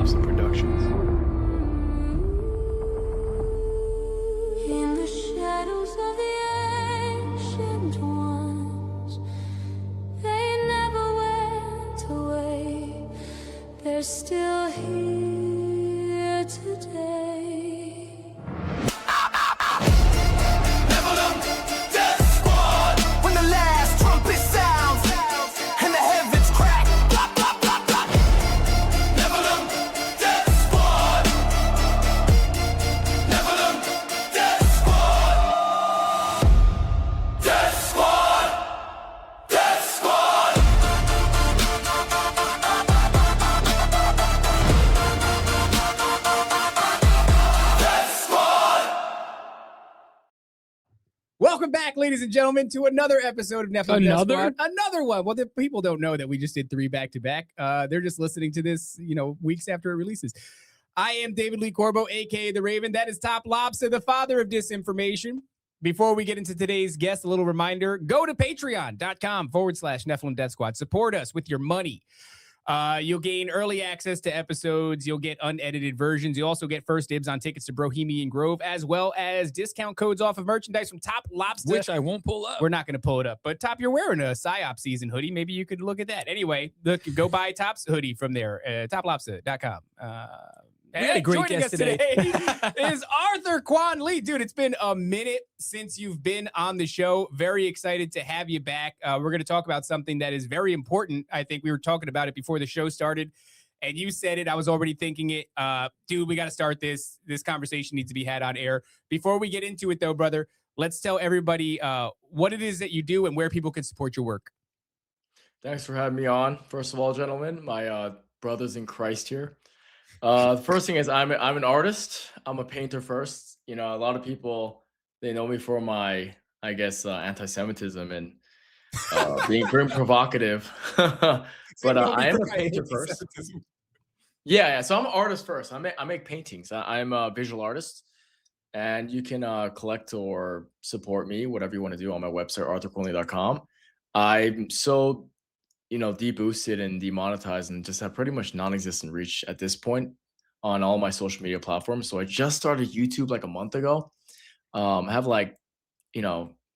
Lobster Productions. In the shadows of the ancient ones, they never went away. They're still here today. Nephilim, Death Squad. When the last trumpet sounds and the heavens crack, blah, blah, blah, blah. Nephilim, Death Squad. Nephilim, Death Squad. Death Squad. Death Squad. Death Squad. Welcome back, ladies and gentlemen, to another episode of Nephilim. Death Another? Squad. Another one. Well, the people don't know that we just did 3 back-to-back. They're just listening to this, weeks after it releases. I am David Lee Corbo, a.k.a. The Raven. That is Top Lobster, the father of disinformation. Before we get into today's guest, a little reminder, go to patreon.com/Nephilim Death Squad. Support us with your money. You'll gain early access to episodes. You'll get unedited versions. You also get first dibs on tickets to Bohemian Grove, as well as discount codes off of merchandise from Top Lobster. Which I won't pull up. We're not going to pull it up. But Top, you're wearing a PSYOP season hoodie. Maybe you could look at that. Anyway, look, go buy Top's hoodie from there, toplobster.com. We had a great Joining guest us today. is Arthur Kwon Lee. Dude, it's been a minute since you've been on the show. Very excited to have you back. We're going to talk about something that is very important. I think we were talking about it before the show started, and you said it. I was already thinking it. Dude, we got to start this. This conversation needs to be had on air. Before we get into it, though, brother, let's tell everybody what it is that you do and where people can support your work. Thanks for having me on. First of all, gentlemen, my brothers in Christ here. The first thing is I'm an artist. I'm a painter first. A lot of people, they know me for my, I guess, anti-Semitism and being very provocative. But I am a painter first. Yeah. So I'm an artist first. I make paintings. I'm a visual artist. And you can collect or support me, whatever you want to do, on my website, arthurkwonlee.com. I'm so deboosted and demonetized and just have pretty much non-existent reach at this point on all my social media platforms. So I just started YouTube like a month ago. I have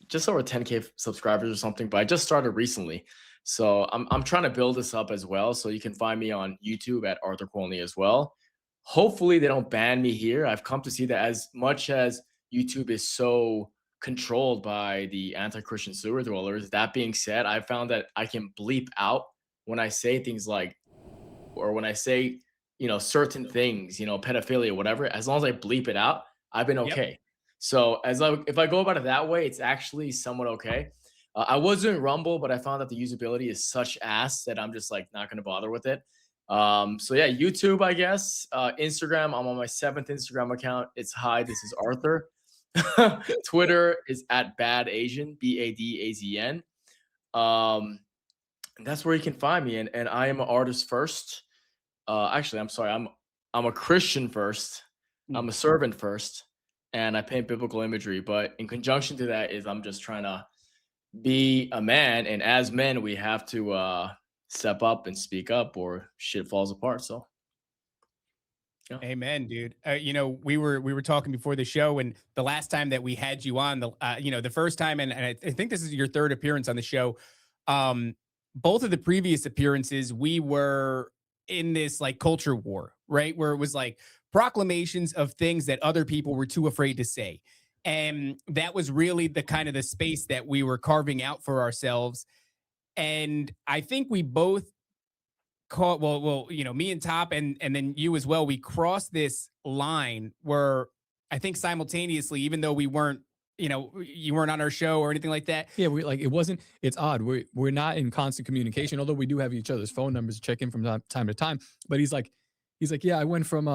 just over 10K subscribers or something, but I just started recently. So I'm trying to build this up as well. So you can find me on YouTube at Arthur Kwon Lee as well. Hopefully they don't ban me here. I've come to see that as much as YouTube is so controlled by the anti-Christian sewer dwellers. That being said, I found that I can bleep out when I say things like, or when I say, certain things, pedophilia, whatever. As long as I bleep it out, I've been okay. Yep. So if I go about it that way, it's actually somewhat okay. I was doing Rumble, but I found that the usability is such ass that I'm just like not going to bother with it. So yeah, YouTube, I guess. Instagram, I'm on my 7th Instagram account. It's hi, this is Arthur. Twitter is at Bad Asian, BADAZN. And that's where you can find me. And I am an artist first. Actually, I'm sorry. I'm a Christian first. I'm a servant first, and I paint biblical imagery. But in conjunction to that is I'm just trying to be a man, and as men, we have to step up and speak up, or shit falls apart. So. Yeah. Amen, dude. We were talking before the show, and the last time that we had you on, the first time, and I think this is your 3rd appearance on the show. Both of the previous appearances, we were in this like culture war, right? Where it was like proclamations of things that other people were too afraid to say. And that was really the kind of the space that we were carving out for ourselves. And I think we both caught, me and Top and then you as well, we crossed this line where I think simultaneously, even though we weren't, you weren't on our show or anything like that. Yeah, it's odd. We're not in constant communication, although we do have each other's phone numbers to check in from time to time. But he's like, yeah, I went from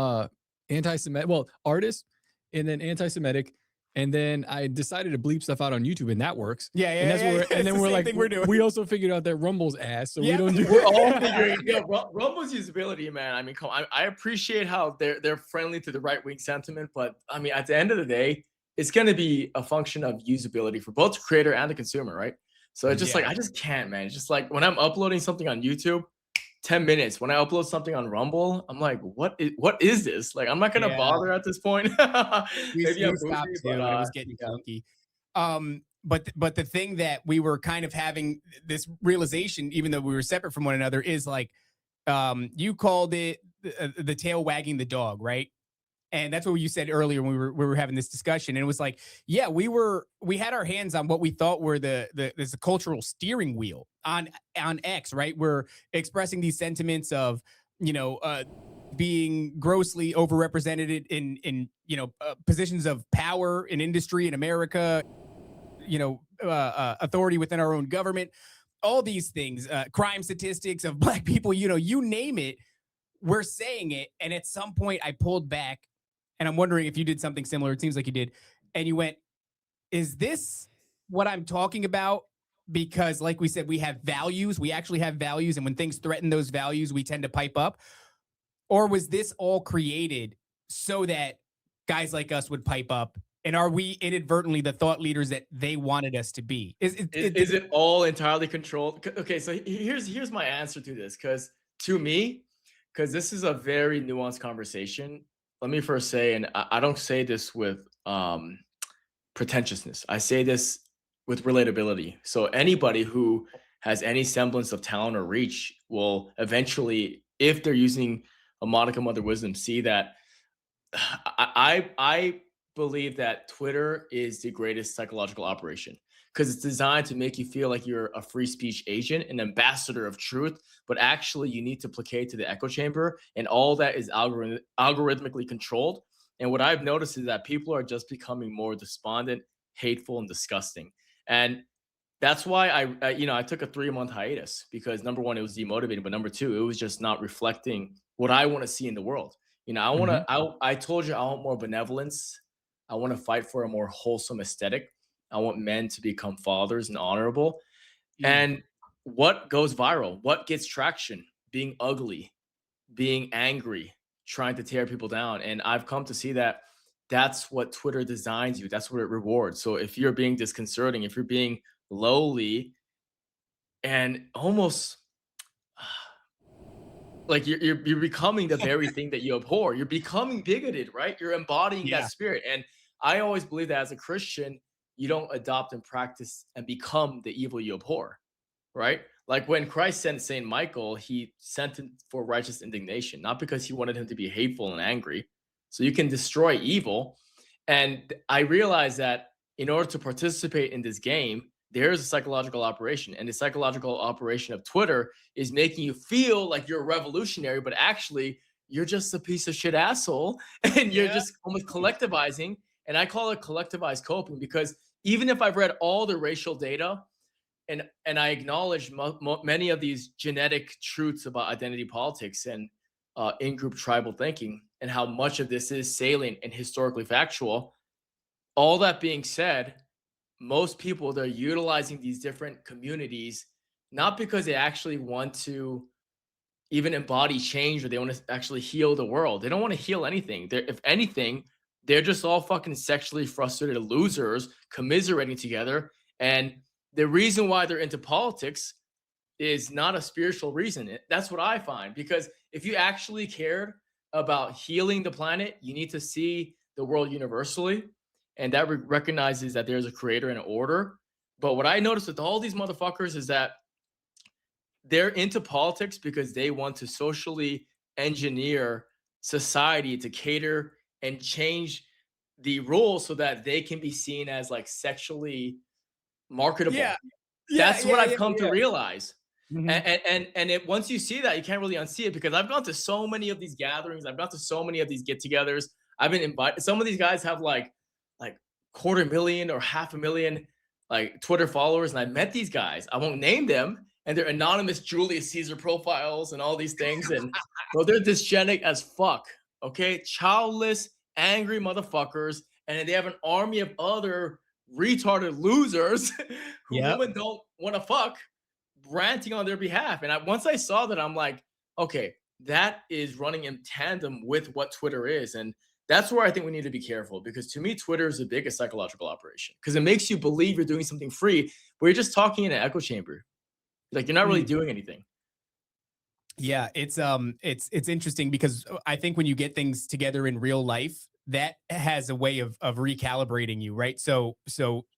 anti-Semitic, artist, and then anti-Semitic, and then I decided to bleep stuff out on YouTube, and that works. And then we're like, we also figured out that Rumble's ass, so we don't do. We're all figuring. Yeah, Rumble's usability, man. I mean, come on. I appreciate how they're friendly to the right-wing sentiment, but I mean, at the end of the day, it's going to be a function of usability for both the creator and the consumer, right? So it's just like, I just can't, man. It's just like when I'm uploading something on YouTube, 10 minutes. When I upload something on Rumble, I'm like, what is this? Like, I'm not gonna Yeah. bother at this point. Maybe I'm We stopped goofy, too, but and it was getting yeah. clunky. But the thing that we were kind of having this realization, even though we were separate from one another, is like, you called it the tail wagging the dog, right? And that's what you said earlier when we were having this discussion. And it was like, yeah, we had our hands on what we thought were the cultural steering wheel on X, right? We're expressing these sentiments of, being grossly overrepresented in positions of power in industry in America, authority within our own government, all these things, crime statistics of Black people, you name it, we're saying it. And at some point I pulled back, and I'm wondering if you did something similar. It seems like you did. And you went, is this what I'm talking about? Because like we said, we have values. We actually have values. And when things threaten those values, we tend to pipe up. Or was this all created so that guys like us would pipe up? And are we inadvertently the thought leaders that they wanted us to be? Is it all entirely controlled? Okay, so here's my answer to this, because to me, because this is a very nuanced conversation. Let me first say, and I don't say this with pretentiousness. I say this with relatability. So anybody who has any semblance of talent or reach will eventually, if they're using a modicum of their wisdom, see that I believe that Twitter is the greatest psychological operation, because it's designed to make you feel like you're a free speech agent, an ambassador of truth, but actually you need to placate to the echo chamber, and all that is algorithmically controlled. And what I've noticed is that people are just becoming more despondent, hateful, and disgusting. And that's why I took a 3-month hiatus, because number one, it was demotivating, but number two, it was just not reflecting what I want to see in the world. I told you I want more benevolence. I want to fight for a more wholesome aesthetic. I want men to become fathers and honorable. And what goes viral? What gets traction? Being ugly, being angry, trying to tear people down. And I've come to see that that's what Twitter designs you. That's what it rewards. So if you're being disconcerting, if you're being lowly and almost like you're becoming the very thing that you abhor, you're becoming bigoted, right? You're embodying that spirit. And I always believe that as a Christian, you don't adopt and practice and become the evil you abhor, right? Like when Christ sent Saint Michael, he sent him for righteous indignation, not because he wanted him to be hateful and angry. So you can destroy evil. And I realized that in order to participate in this game, there's a psychological operation. And the psychological operation of Twitter is making you feel like you're a revolutionary, but actually you're just a piece of shit asshole. And you're just almost collectivizing. And I call it collectivized coping, because even if I've read all the racial data and I acknowledge many of these genetic truths about identity politics and in-group tribal thinking, and how much of this is salient and historically factual, all that being said, most people, they're utilizing these different communities not because they actually want to even embody change, or they want to actually heal the world. They don't want to heal anything. If anything, they're just all fucking sexually frustrated losers commiserating together. And the reason why they're into politics is not a spiritual reason. That's what I find, because if you actually cared about healing the planet, you need to see the world universally. And that recognizes that there's a creator and an order. But what I noticed with all these motherfuckers is that they're into politics because they want to socially engineer society to cater and change the rules so that they can be seen as like sexually marketable. That's what I've come to realize. And once you see that, you can't really unsee it, because I've gone to so many of these gatherings. I've gone to so many of these get-togethers. I've been invited. Some of these guys have like 250,000 or 500,000 like Twitter followers, and I met these guys. I won't name them, and they're anonymous Julius Caesar profiles and all these things. And well, they're dysgenic as fuck. Okay, childless, angry motherfuckers, and they have an army of other retarded losers who women don't want to fuck, ranting on their behalf. And once I saw that, I'm like, okay, that is running in tandem with what Twitter is. And that's where I think we need to be careful, because to me, Twitter is the biggest psychological operation, because it makes you believe you're doing something free, but you're just talking in an echo chamber. Like, you're not really doing anything. Yeah, it's interesting because I think when you get things together in real life, that has a way of recalibrating you, right? So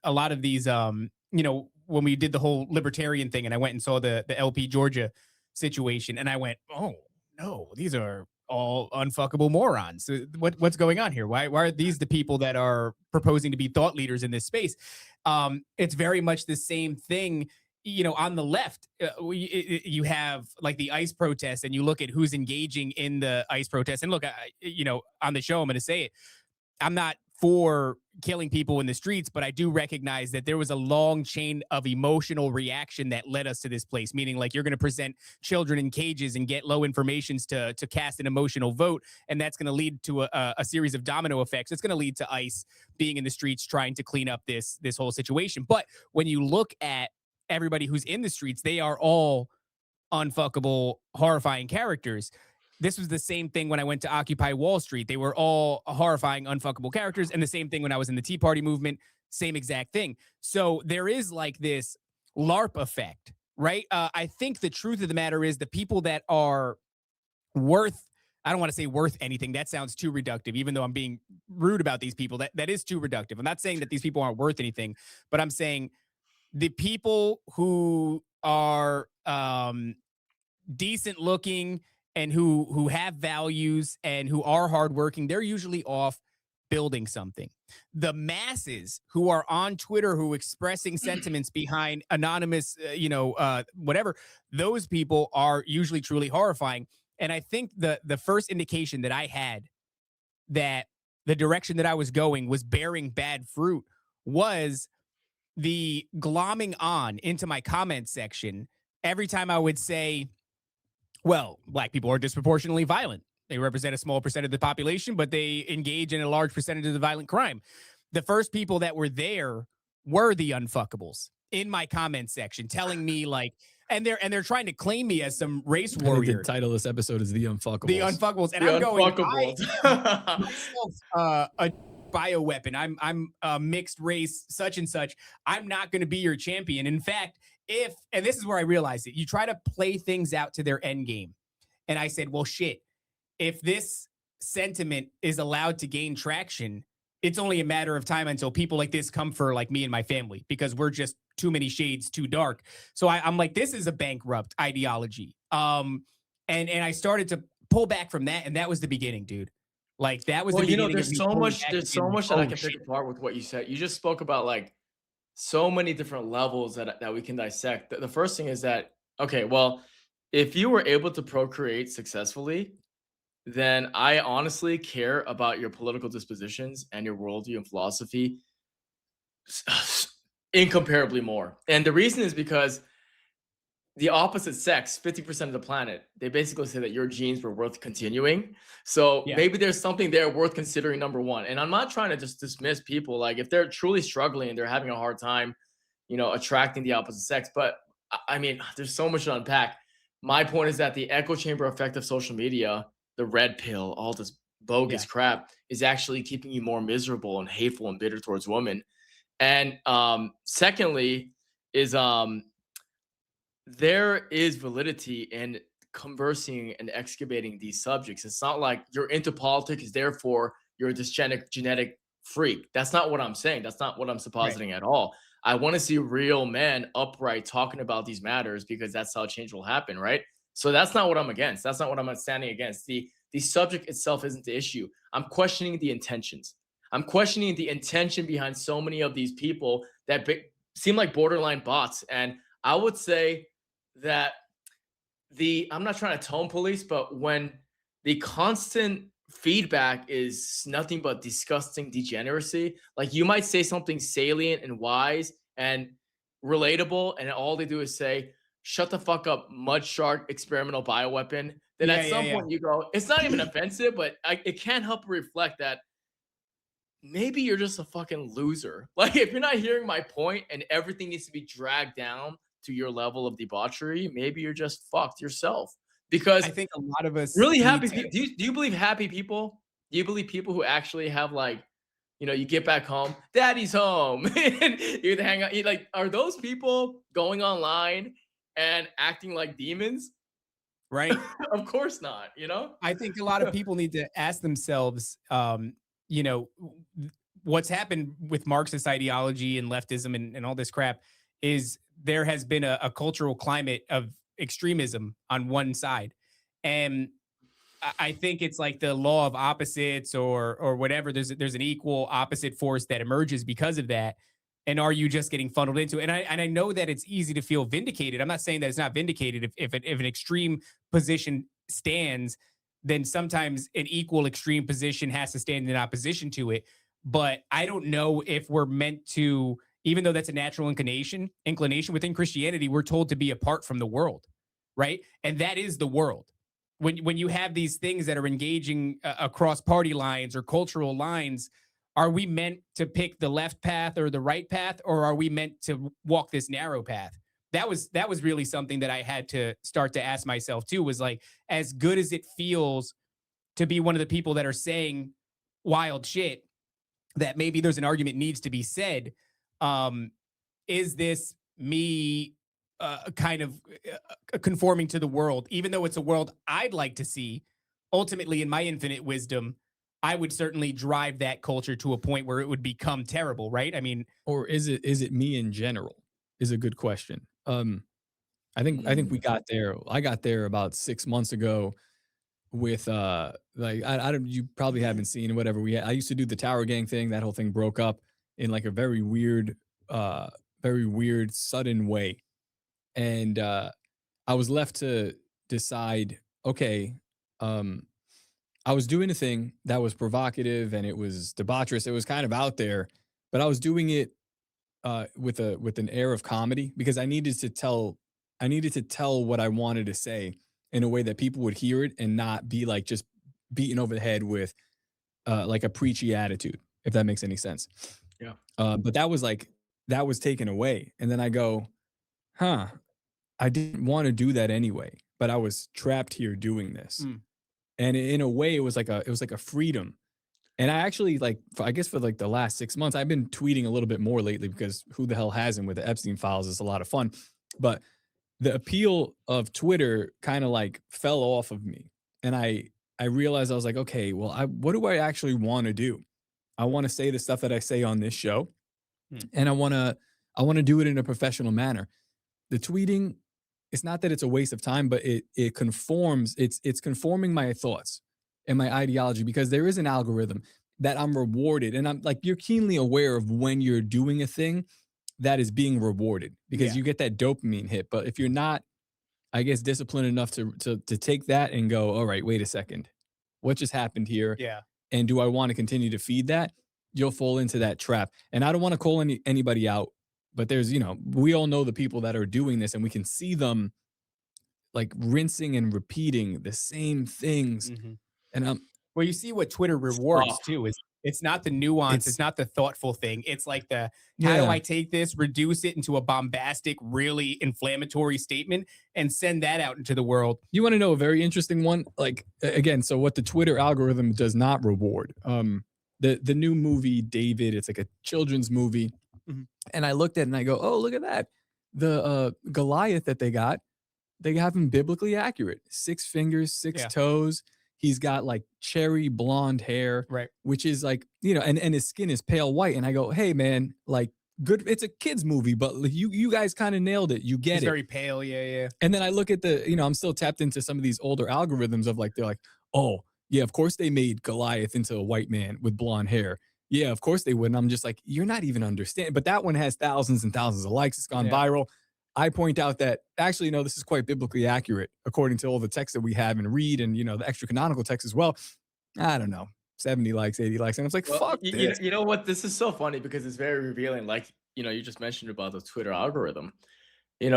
a lot of these when we did the whole libertarian thing and I went and saw the LP Georgia situation and I went, "Oh, no, these are all unfuckable morons. What's going on here? Why are these the people that are proposing to be thought leaders in this space?" It's very much the same thing on the left. You have like the ICE protests, and you look at who's engaging in the ICE protests. And look, on the show, I'm going to say it. I'm not for killing people in the streets, but I do recognize that there was a long chain of emotional reaction that led us to this place. Meaning, like, you're going to present children in cages and get low informations to cast an emotional vote, and that's going to lead to a series of domino effects. It's going to lead to ICE being in the streets trying to clean up this whole situation. But when you look at everybody who's in the streets, they are all unfuckable, horrifying characters. This was the same thing when I went to Occupy Wall Street. They were all horrifying, unfuckable characters. And the same thing when I was in the Tea Party movement, same exact thing. So there is like this LARP effect, right? I think the truth of the matter is the people that are worth, I don't want to say worth anything. That sounds too reductive, even though I'm being rude about these people. That is too reductive. I'm not saying that these people aren't worth anything, but I'm saying the people who are decent looking and who have values and who are hardworking, they're usually off building something. The masses who are on Twitter, who expressing sentiments behind anonymous, whatever, those people are usually truly horrifying. And I think the first indication that I had that the direction that I was going was bearing bad fruit was the glomming on into my comment section every time I would say, well, black people are disproportionately violent. They represent a small percent of the population, but they engage in a large percentage of the violent crime. The first people that were there were the unfuckables in my comment section, telling me like, and they're trying to claim me as some race warrior. The title of this episode is The Unfuckables. The Unfuckables. And The I'm going, Unfuckables. myself, a bioweapon. I'm mixed race, such and such. I'm not going to be your champion. In fact, and this is where I realized it, you try to play things out to their end game. And I said, well, shit, if this sentiment is allowed to gain traction, it's only a matter of time until people like this come for like me and my family, because we're just too many shades too dark. So I'm like, this is a bankrupt ideology. And I started to pull back from that. And that was the beginning, dude. Like that was the beginning. There's so much that I can pick apart with what you said. You just spoke about like so many different levels that we can dissect. The first thing is that, okay, well, if you were able to procreate successfully, then I honestly care about your political dispositions and your worldview and philosophy incomparably more. And the reason is because the opposite sex, 50% of the planet, they basically say that your genes were worth continuing. So maybe there's something there worth considering, number one. And I'm not trying to just dismiss people. Like if they're truly struggling and they're having a hard time, attracting the opposite sex. But I mean, there's so much to unpack. My point is that the echo chamber effect of social media, the red pill, all this bogus crap is actually keeping you more miserable and hateful and bitter towards women. And secondly is there is validity in conversing and excavating these subjects. It's not like you're into politics, therefore you're this genetic freak. That's not what I'm saying. That's not what I'm suppositing at all. I want to see real men upright talking about these matters, because that's how change will happen, right? So that's not what I'm against. That's not what I'm standing against. The subject itself isn't the issue. I'm questioning the intentions. I'm questioning the intention behind so many of these people that seem like borderline bots. And I would say that I'm not trying to tone police, but when the constant feedback is nothing but disgusting degeneracy, like you might say something salient and wise and relatable, and all they do is say, shut the fuck up, mud shark experimental bioweapon. Then at some point you go, it's not even offensive, but it can't help but reflect that maybe you're just a fucking loser. Like if you're not hearing my point and everything needs to be dragged down to your level of debauchery, maybe you're just fucked yourself. Because I think a lot of us really happy people. Do you believe happy people? Do you believe people who actually have like, you get back home, daddy's home, and you hang out? Like, are those people going online and acting like demons? right? Of course not, I think a lot of people need to ask themselves, you know, what's happened with Marxist ideology and leftism and all this crap is there has been a cultural climate of extremism on one side. And I think it's like the law of opposites or whatever. There's an equal opposite force that emerges because of that. And are you just getting funneled into it? And I know that it's easy to feel vindicated. I'm not saying that it's not vindicated. If an extreme position stands, then sometimes an equal extreme position has to stand in opposition to it. But I don't know if we're meant to, even though that's a natural inclination within Christianity, we're told to be apart from the world, right? And that is the world. When you have these things that are engaging across party lines or cultural lines, are we meant to pick the left path or the right path, or are we meant to walk this narrow path? That was really something that I had to start to ask myself too, was like, as good as it feels to be one of the people that are saying wild shit, that maybe there's an argument needs to be said. Is this me kind of conforming to the world, even though it's a world I'd like to see? Ultimately, in my infinite wisdom, I would certainly drive that culture to a point where it would become terrible, right? I mean, Or is it me in general? Is a good question. I think we got there. I got there about 6 months ago with like I don't, you probably haven't seen whatever I used to do the Tower Gang thing. That whole thing broke up in like a very weird sudden way. And I was left to decide, okay, um I was doing a thing that was provocative and it was debaucherous. It was kind of out there, but I was doing it with an air of comedy because I needed to tell what I wanted to say in a way that people would hear it and not be like just beaten over the head with like a preachy attitude, if that makes any sense. Yeah. But that was taken away, and then I go, huh, I didn't want to do that anyway, but I was trapped here doing this. mm, And in a way, it was like a freedom. And I actually like, I guess for like the last 6 months, I've been tweeting a little bit more lately because who the hell hasn't with the Epstein files? It's a lot of fun. But the appeal of Twitter kind of like fell off of me. And I realized I was like, okay, well, what do I actually want to do? I want to say the stuff that I say on this show, mm, and I want to do it in a professional manner. The tweeting, it's not that it's a waste of time, but it conforms, it's conforming my thoughts and my ideology because there is an algorithm that I'm rewarded. And I'm like, you're keenly aware of when you're doing a thing that is being rewarded because Yeah. you get that dopamine hit. But if you're not, I guess, disciplined enough to take that and go, all right, wait a second, what just happened here? yeah. And do I want to continue to feed that? You'll fall into that trap. And I don't want to call anybody out, but there's, we all know the people that are doing this and we can see them like rinsing and repeating the same things. Mhm. And Well, you see what Twitter rewards Oh, too is it's not the nuance, it's it's, not the thoughtful thing. It's like how do yeah, I take this, reduce it into a bombastic, really inflammatory statement and send that out into the world? you want to know a very interesting one? Like, again, so what the Twitter algorithm does not reward, the new movie, David, it's like a children's movie. Mhm. And I looked at it and I go, oh, look at that. The Goliath that they have him biblically accurate. 6 fingers, 6 Yeah. toes. He's got like cherry blonde hair, Right. which is like, and his skin is pale white. And I go, hey man, like good, it's a kid's movie, but like, you guys kind of nailed it. You get It's it. very pale. Yeah, yeah. And then I look at I'm still tapped into some of these older algorithms of like, they're like, oh, yeah, of course they made Goliath into a white man with blonde hair. Yeah, of course they would. And I'm just like, you're not even understanding. But that one has thousands and thousands of likes. It's gone Yeah. viral. I point out that actually, no, this is quite biblically accurate according to all the texts that we have and read and, the extra canonical text as well. I don't know, 70 likes, 80 likes. And I was like, well, fuck this. you know what? This is so funny because it's very revealing. Like, you just mentioned about the Twitter algorithm.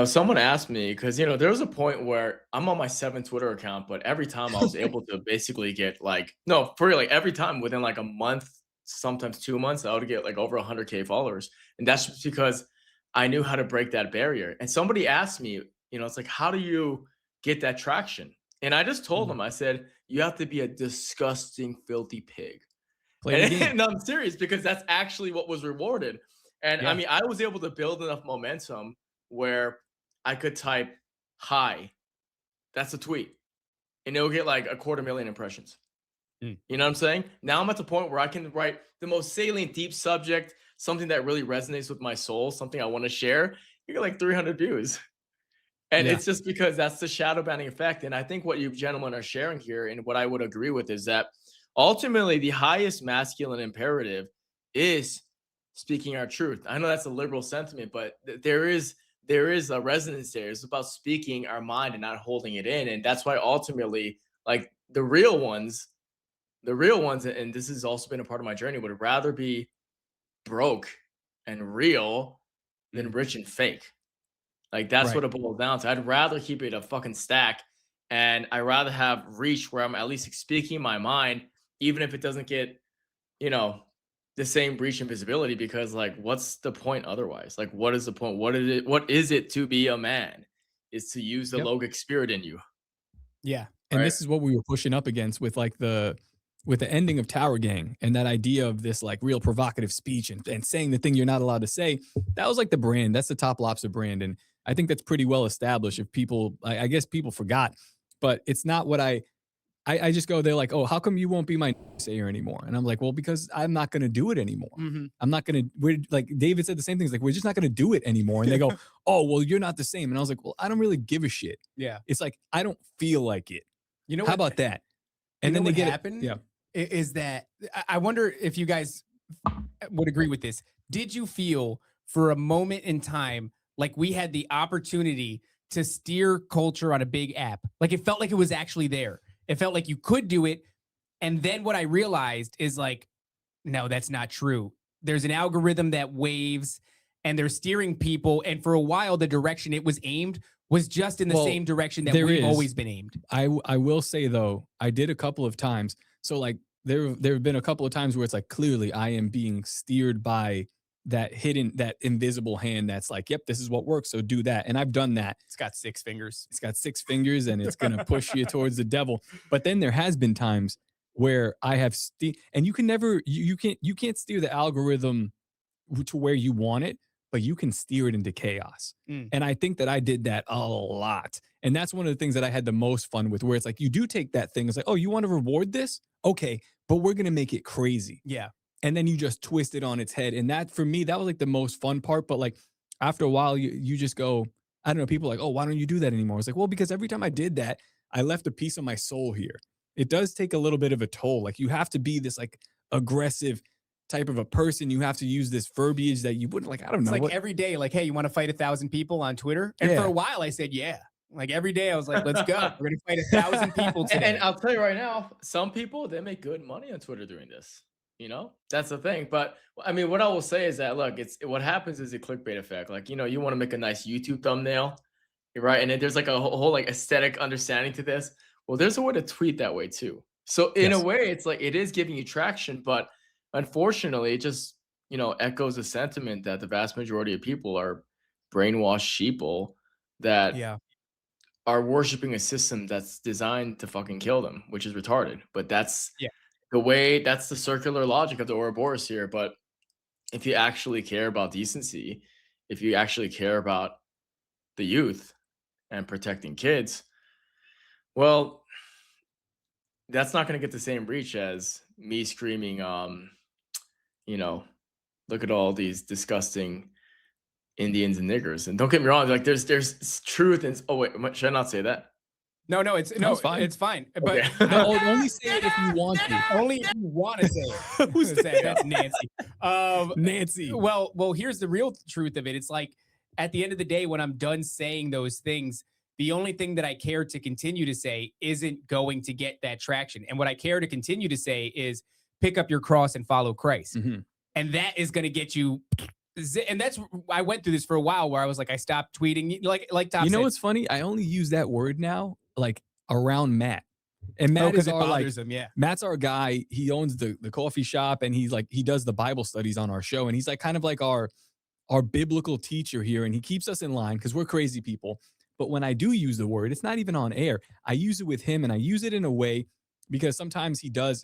Someone asked me because, there was a point where I'm on my 7th Twitter account, but every time I was able to basically get like, no, for real, like every time within like a month, sometimes 2 months, I would get like over 100K followers. And that's just because I knew how to break that barrier. And somebody asked me, it's like, how do you get that traction? And I just told them, I said, you have to be a disgusting, filthy pig. Play the game. And I'm serious because that's actually what was rewarded. And I Yeah. mean, I was able to build enough momentum where I could type hi. That's a tweet. and it'll get like 250,000 impressions. Mm. You know what I'm saying? Now I'm at the point where I can write the most salient, deep subject, something that really resonates with my soul, something I want to share. You get like 300 views. And Yeah. it's just because that's the shadow banning effect. And I think what you gentlemen are sharing here, and what I would agree with, is that ultimately the highest masculine imperative is speaking our truth. I know that's a liberal sentiment, but there is a resonance there. It's about speaking our mind and not holding it in. And that's why ultimately, like the real ones, and this has also been a part of my journey, would rather be broke and real than rich and fake. Like that's what it boils down to. I'd rather keep it a fucking stack, and I'd rather have reach where I'm at least speaking my mind, even if it doesn't get, you know, the same reach and visibility. Because like, what's the point otherwise? Like, what is the point? What is it to be a man? Is to use the logic spirit in you. Yeah. And Right. this is what we were pushing up against with like with the ending of Tower Gang, and that idea of this like real provocative speech and saying the thing you're not allowed to say. That was like the brand. That's the Top Lobster brand. And I think that's pretty well established. If people, I guess people forgot, but it's not what I just go, they're like, oh, how come you won't be my sayer anymore? And I'm like, well, because I'm not going to do it anymore. I'm not going to, we're like, David said the same things, like, we're just not going to do it anymore. And they go, oh, well, you're not the same. And I was like, well, I don't really give a shit. Yeah. It's like, I don't feel like it. You know How what, about that? And then what they get happened? Yeah. Is that I wonder if you guys would agree with this. Did you feel for a moment in time like we had the opportunity to steer culture on a big app? Like it felt like it was actually there. It felt like you could do it. And then what I realized is like, no, that's not true. There's an algorithm that waves and they're steering people. And for a while, the direction it was aimed was just in the same direction that we've always been aimed. I will say though, I did a couple of times. So like there have been a couple of times where it's like clearly I am being steered by that invisible hand that's like, yep, this is what works, so do that. And I've done that. It's got 6 fingers. It's got 6 fingers and it's gonna push you towards the devil. But then there has been times where I have and you can never, you can't steer the algorithm to where you want it, but you can steer it into chaos. And I think that I did that a lot. And that's one of the things that I had the most fun with, where it's like, you do take that thing, it's like, oh, you want to reward this? Okay, but we're going to make it crazy. Yeah. And then you just twist it on its head. And that, for me, that was like the most fun part. But like, after a while, you just go, I don't know, people are like, oh, why don't you do that anymore? It's like, well, because every time I did that, I left a piece of my soul here. It does take a little bit of a toll. Like, you have to be this like aggressive type of a person. You have to use this verbiage that you wouldn't, like, I don't know. It's like every day, like, hey, you want to fight 1,000 people on Twitter? And for a while I said, yeah. Like every day I was like, let's go. We're going to fight 1,000 people today. And I'll tell you right now, some people, they make good money on Twitter doing this. You know, that's the thing. But I mean, what I will say is that, look, what happens is a clickbait effect. Like, you know, you want to make a nice YouTube thumbnail, right? And then there's like a whole like aesthetic understanding to this. Well, there's a way to tweet that way too. So in a way, it's like, it is giving you traction, but unfortunately, it just, you know, echoes the sentiment that the vast majority of people are brainwashed sheeple that are worshiping a system that's designed to fucking kill them, which is retarded. But that's the way, that's the circular logic of the Ouroboros here. But if you actually care about decency, if you actually care about the youth and protecting kids, well, that's not going to get the same reach as me screaming, you know, look at all these disgusting Indians and niggers. And don't get me wrong, like there's truth in, oh wait, should I not say that? No, it's fine. It's fine. But Okay. No, only say it if you want to. Only if you want to say it. Who's Say it. That's Nancy. Nancy. Well, here's the real truth of it. It's like, at the end of the day, when I'm done saying those things, the only thing that I care to continue to say isn't going to get that traction. And what I care to continue to say is pick up your cross and follow Christ. And that is going to get you. And that's, I went through this for a while where I was like, I stopped tweeting. Like Tom You know said, what's funny? I only use that word now, like around Matt. And Matt is our like, him, Matt's our guy. He owns the coffee shop, and he's like, he does the Bible studies on our show. And he's like kind of like our biblical teacher here. And he keeps us in line because we're crazy people. But when I do use the word, it's not even on air. I use it with him, and I use it in a way because sometimes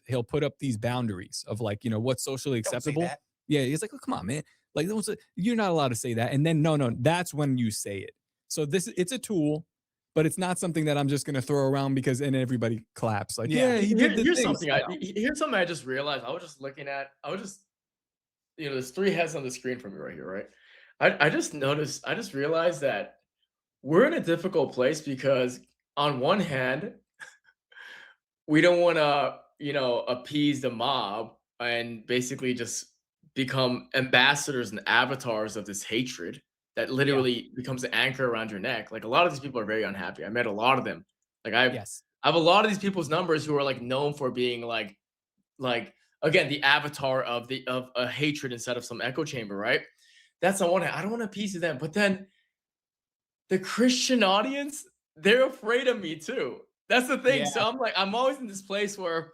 he'll put up these boundaries of like, you know, what's socially acceptable. Yeah. He's like, oh, come on, man. Like, you're not allowed to say that. And then, no, that's when you say it. So it's a tool. but it's not something that I'm just gonna throw around because and everybody claps like, yeah, he Here- did the here's thing. something here's something I just realized. I was just looking at. I was just there's three heads on the screen for me right here, right? I just noticed. I just realized that we're in a difficult place because on one hand, we don't want to appease the mob and basically just become ambassadors and avatars of this hatred that literally becomes an anchor around your neck. Like a lot of these people are very unhappy. I met a lot of them. Like Yes. I have a lot of these people's numbers who are like known for being like again the avatar of a hatred instead of some echo chamber, right? That's on one hand. I don't want to appease them, but then the Christian audience, they're afraid of me too. That's the thing. Yeah. So I'm always in this place where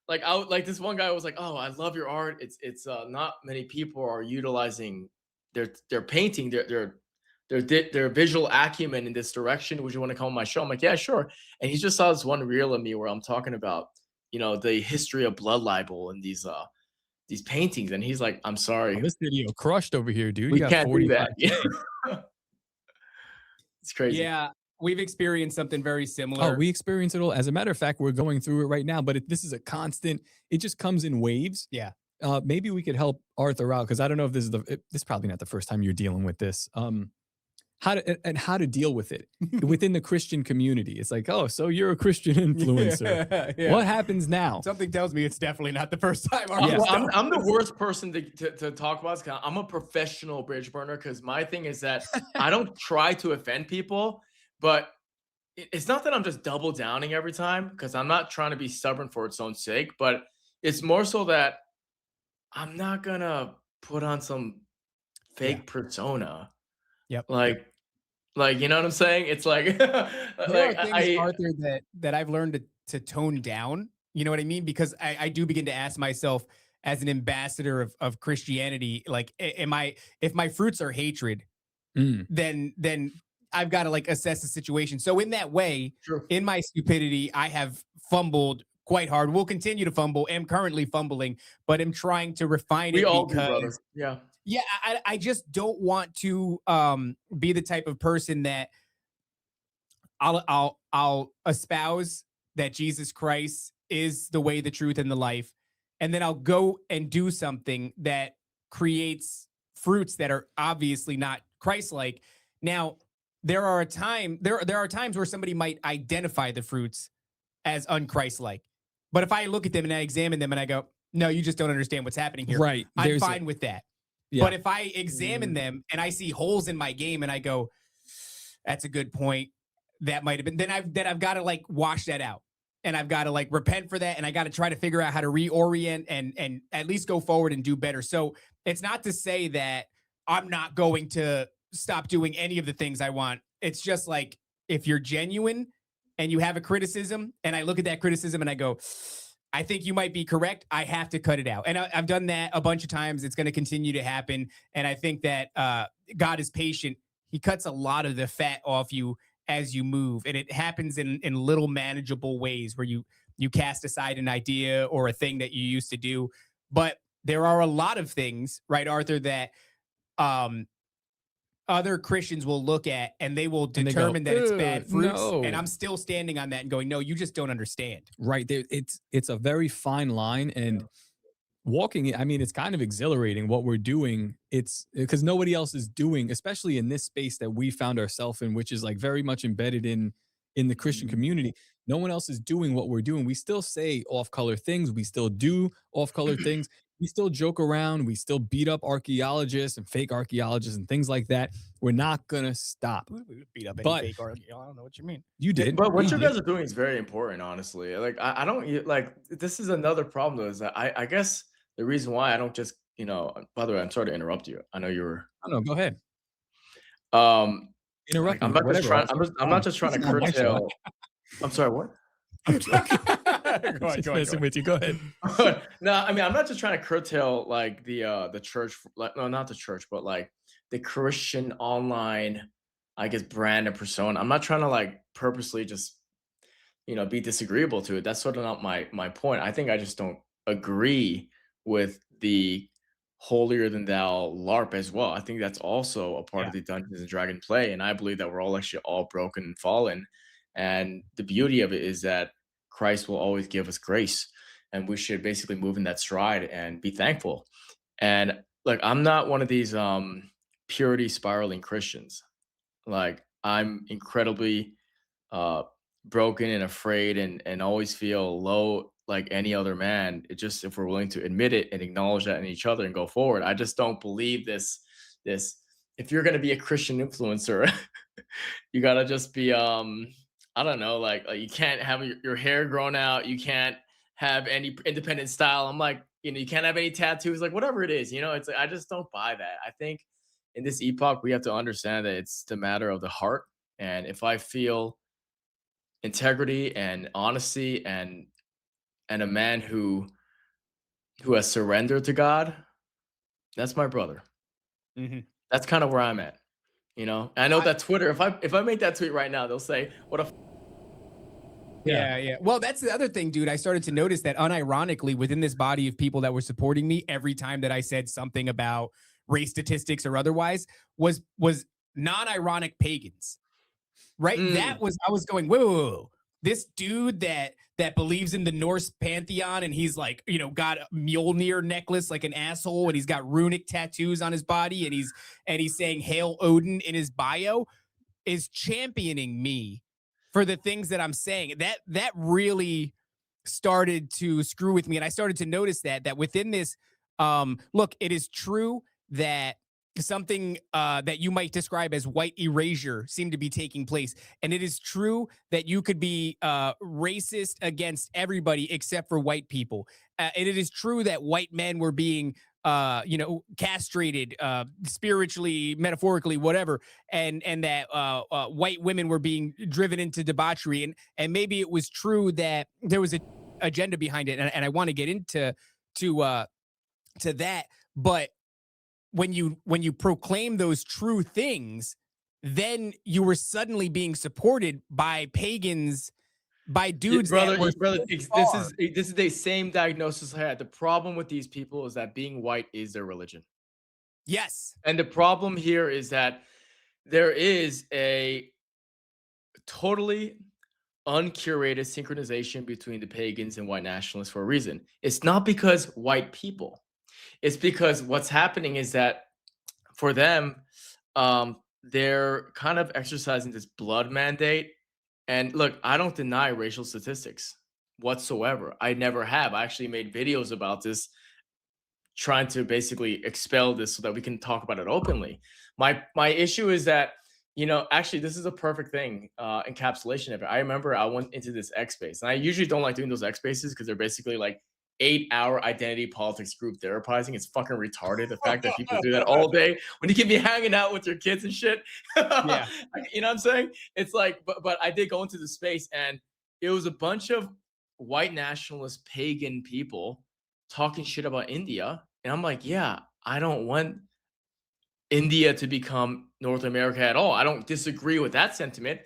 like this one guy was like, "Oh, I love your art. It's not many people are utilizing their painting, their visual acumen in this direction. Would you want to come on my show?" I'm like, "Yeah, sure." And he just saw this one reel of me where I'm talking about, the history of blood libel and these paintings, and he's like, "I'm sorry, Oh, this video crushed over here, dude. we You got can't do that." 45K. It's crazy. Yeah. We've experienced something very Oh, similar. we experience it all. As a matter of fact, we're going through it right now, but this is a constant, it just comes in waves. Yeah. Maybe we could help Arthur out because I don't know if this is probably not the first time you're dealing with this. How to deal with it within the Christian community. It's like, oh, so you're a Christian influencer. Yeah. What happens now? Something tells me it's definitely not the first time. Yeah. Well, I'm the worst person to talk about. 'Cause I'm a professional bridge burner because my thing is that I don't try to offend people, but it's not that I'm just double downing every time because I'm not trying to be stubborn for its own sake, but it's more so that I'm not gonna put on some fake persona. Yep. Like you know what I'm saying? It's like There are like things, Arthur, that I've learned to tone down. You know what I mean? Because I do begin to ask myself, as an ambassador of Christianity, like, if my fruits are hatred, Mm. then I've got to like assess the situation. So in that way, True. in my stupidity, I have fumbled quite hard. Will continue to fumble. Am currently fumbling, but am trying to refine We it all do, because brother. Yeah. yeah, I just don't want to be the type of person that I'll espouse that Jesus Christ is the way, the truth, and the life, and then I'll go and do something that creates fruits that are obviously not Christ-like. Now, there are times where somebody might identify the fruits as unchristlike, but if I look at them and I examine them and I go, "No, you just don't understand what's happening here," Right. I'm fine with that. Yeah. But if I examine them and I see holes in my game and I go, "That's a good point. That might have been," then I've got to like wash that out. And I've got to like repent for that. And I got to try to figure out how to reorient and at least go forward and do better. So it's not to say that I'm not going to stop doing any of the things I want. It's just like, if you're genuine and you have a criticism and I look at that criticism and I go, "I think you might be correct," I have to cut it out. And I've done that a bunch of times. It's going to continue to happen. And I think that God is patient. He cuts a lot of the fat off you as you move. And it happens in little manageable ways where you cast aside an idea or a thing that you used to do. But there are a lot of things, right, Arthur, that other Christians will look at and they will And they go, determine that it's bad "Ugh, fruits." no. And I'm still standing on that and going, "No, you just don't understand." Right there, it's a very fine line, and walking it, I mean, it's kind of exhilarating what we're doing. It's because nobody else is doing, especially in this space that we found ourselves in, which is like very much embedded in the Christian community. No one else is doing what we're doing. We still say off-color things. We still do off-color things. We still joke around. We still beat up archaeologists and fake archaeologists and things like that. We're not gonna stop. We beat up any But- fake art. I don't know what you mean. You did, But what we you did. guys are doing is very important, honestly. Like I don't like this is another problem though, is that I guess the reason why I don't just, by the way, I'm sorry to interrupt you. I know you were I don't know. Go ahead. like, Interrupt me. I'm not whatever. just trying I'm not just trying to It's not my show. curtail. I'm sorry, what? I'm joking. Go on, Just go on, messing go on. with you. Go ahead. No, I mean, I'm not just trying to curtail like the church, like no, not the church, but like the Christian online, I guess, brand and persona. I'm not trying to like purposely just be disagreeable to it. That's sort of not my point. I think I just don't agree with the holier than thou LARP as well. I think that's also a part of the Dungeons and Dragon play, and I believe that we're all actually all broken and fallen. And the beauty of it is that Christ will always give us grace, and we should basically move in that stride and be thankful. And like, I'm not one of these purity spiraling Christians. Like, I'm incredibly uh broken and afraid, and always feel low like any other man. It just, if we're willing to admit it and acknowledge that in each other and go forward. I just don't believe this if you're going to be a Christian influencer, you got to just be I don't know, like you can't have your hair grown out, you can't have any independent style. I'm like, you can't have any tattoos, like whatever it is, it's like, I just don't buy that. I think in this epoch we have to understand that it's the matter of the heart. And if I feel integrity and honesty, and a man who has surrendered to God, that's my brother. Mhm. That's kind of where I'm at. I know that Twitter, if I make that tweet right now, they'll say, "What a Yeah. Well, that's the other thing, dude. I started to notice that unironically within this body of people that were supporting me, every time that I said something about race statistics or otherwise was non-ironic pagans. Right? That was, I was going, whoa. This dude that believes in the Norse pantheon, and he's like, got a Mjolnir necklace like an asshole, and he's got runic tattoos on his body, and he's saying Hail Odin in his bio, is championing me for the things that I'm saying. That really started to screw with me. And I started to notice that within this, look, it is true that something that you might describe as white erasure seemed to be taking place. And it is true that you could be racist against everybody except for white people. And it is true that white men were being castrated spiritually, metaphorically, whatever, and that white women were being driven into debauchery, and maybe it was true that there was an agenda behind it, and I want to get into that, but when you proclaim those true things, then you were suddenly being supported by pagans, by dudes brother, that were brother, so this far. is the same diagnosis I had. The problem with these people is that being white is their religion. Yes. And the problem here is that there is a totally uncurated synchronization between the pagans and white nationalists for a reason. It's not because white people. It's because what's happening is that for them, they're kind of exercising this blood mandate. And look, I don't deny racial statistics whatsoever. I never have. I actually made videos about this, trying to basically expel this so that we can talk about it openly. My issue is that, actually, this is a perfect thing, encapsulation of it. I remember I went into this X space, and I usually don't like doing those X spaces because they're basically like 8-hour identity politics group therapizing. It's fucking retarded. The fact that people do that all day when you can be hanging out with your kids and shit. Yeah. You know what I'm saying? It's like, but I did go into the space, and it was a bunch of white nationalist pagan people talking shit about India. And I'm like, yeah, I don't want India to become North America at all. I don't disagree with that sentiment.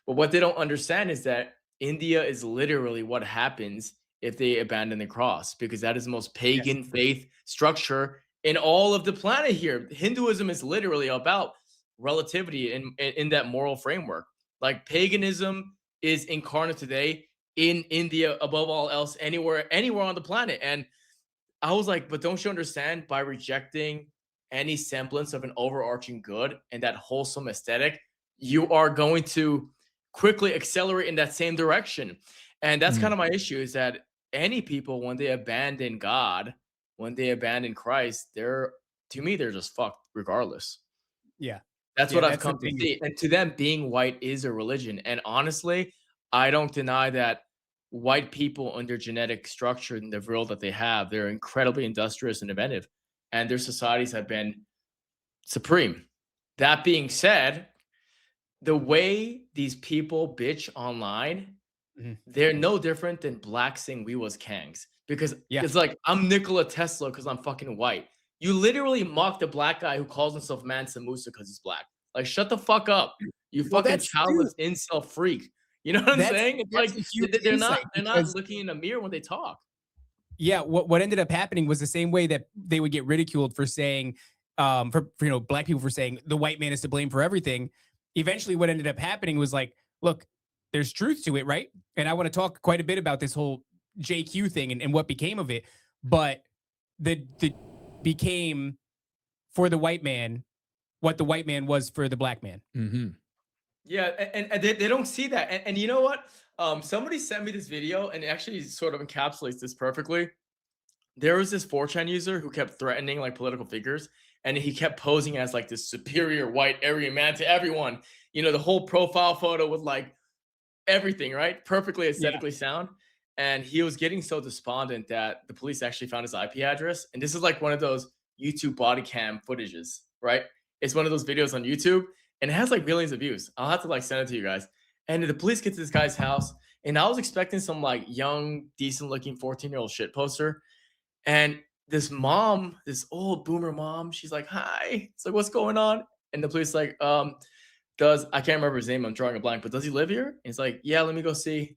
But what they don't understand is that India is literally what happens if they abandon the cross, because that is the most pagan faith structure in all of the planet here. Hinduism is literally about relativity in that moral framework. Like, paganism is incarnate today in India above all else, anywhere on the planet. And I was like, but don't you understand, by rejecting any semblance of an overarching good and that wholesome aesthetic, you are going to quickly accelerate in that same direction. And that's kind of my issue, is that any people, when they abandon God, when they abandon Christ, to me, they're just fucked regardless. Yeah. That's Yeah, what I've that's the come to thing. see. And to them, being white is a religion. And honestly, I don't deny that white people, under genetic structure and the world that they have, they're incredibly industrious and inventive, and their societies have been supreme. That being said, the way these people bitch online, they're no different than blacks saying we was Kangs. Because it's like, I'm Nikola Tesla because I'm fucking white. You literally mock the black guy who calls himself Mansa Musa because he's black. Like, shut the fuck up, you fucking childless incel freak. You know what I'm saying? It's like, they're not looking in the mirror when they talk. Yeah, what ended up happening was the same way that they would get ridiculed for saying, for black people for saying the white man is to blame for everything. Eventually, what ended up happening was like, look, there's truth to it, right? And I want to talk quite a bit about this whole JQ thing and what became of it. But the became for the white man what the white man was for the black man. Mm-hmm. Yeah, and they don't see that. And you know what? Somebody sent me this video, and it actually sort of encapsulates this perfectly. There was this 4chan user who kept threatening like political figures, and he kept posing as like this superior white Aryan man to everyone. You know, the whole profile photo with like everything, right? Perfectly aesthetically sound. And he was getting so despondent that the police actually found his IP address. And this is like one of those YouTube body cam footages, right? It's one of those videos on YouTube, and it has like millions of views. I'll have to like send it to you guys. And the police get to this guy's house, and I was expecting some like young, decent looking 14-year-old shit poster. And this mom, this old boomer mom, she's like, hi. It's like, what's going on? And the police like, I can't remember his name, I'm drawing a blank, but does he live here? And he's like, yeah, let me go see.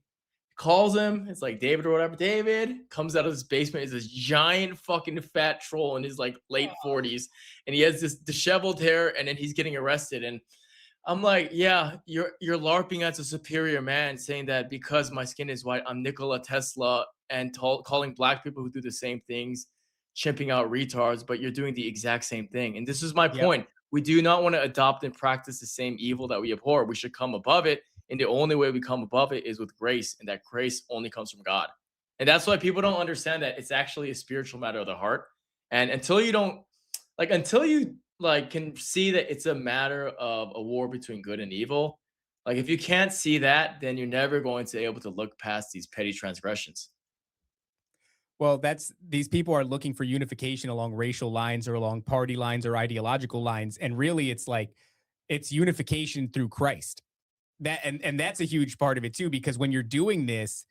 Calls him, it's like David or whatever. David comes out of his basement, is this giant fucking fat troll in his like late 40s, and he has this disheveled hair, and then he's getting arrested. And I'm like, yeah, you're LARPing as a superior man, saying that because my skin is white, I'm Nikola Tesla, and calling black people who do the same things chimping out retards, but you're doing the exact same thing. And this is my point. We do not want to adopt and practice the same evil that we abhor. We should come above it. And the only way we come above it is with grace. And that grace only comes from God. And that's why people don't understand that it's actually a spiritual matter of the heart. And until you can see that it's a matter of a war between good and evil, like if you can't see that, then you're never going to be able to look past these petty transgressions. Well, these people are looking for unification along racial lines or along party lines or ideological lines. And really it's like, it's unification through Christ. And that's a huge part of it too, because when you're doing this,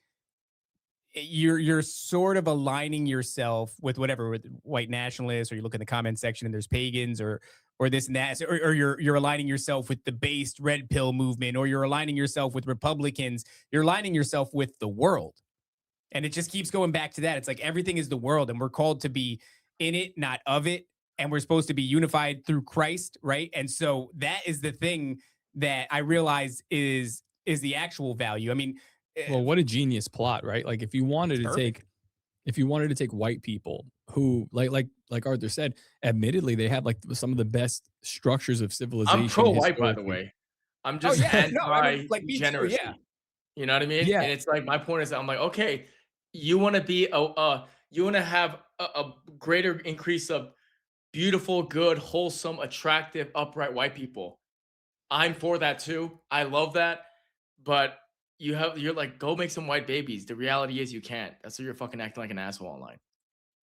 you're sort of aligning yourself with whatever, with white nationalists, or you look in the comment section and there's pagans or this and that, or you're aligning yourself with the based red pill movement, or you're aligning yourself with Republicans. You're aligning yourself with the world. And it just keeps going back to that. It's like everything is the world, and we're called to be in it, not of it. And we're supposed to be unified through Christ, right? And so that is the thing that I realize is the actual value. I mean, well, what a genius plot, right? Like if you wanted to take white people who like Arthur said, admittedly they have like some of the best structures of civilization. I'm pro-white, by the way. I'm just anti-degeneracy. You know what I mean? Yeah. And it's like, my point is that I'm like, okay, you want to be you want to have a greater increase of beautiful, good, wholesome, attractive, upright white people. I'm for that too. I love that. But you're like, go make some white babies. The reality is you can't. That's why you're fucking acting like an asshole online.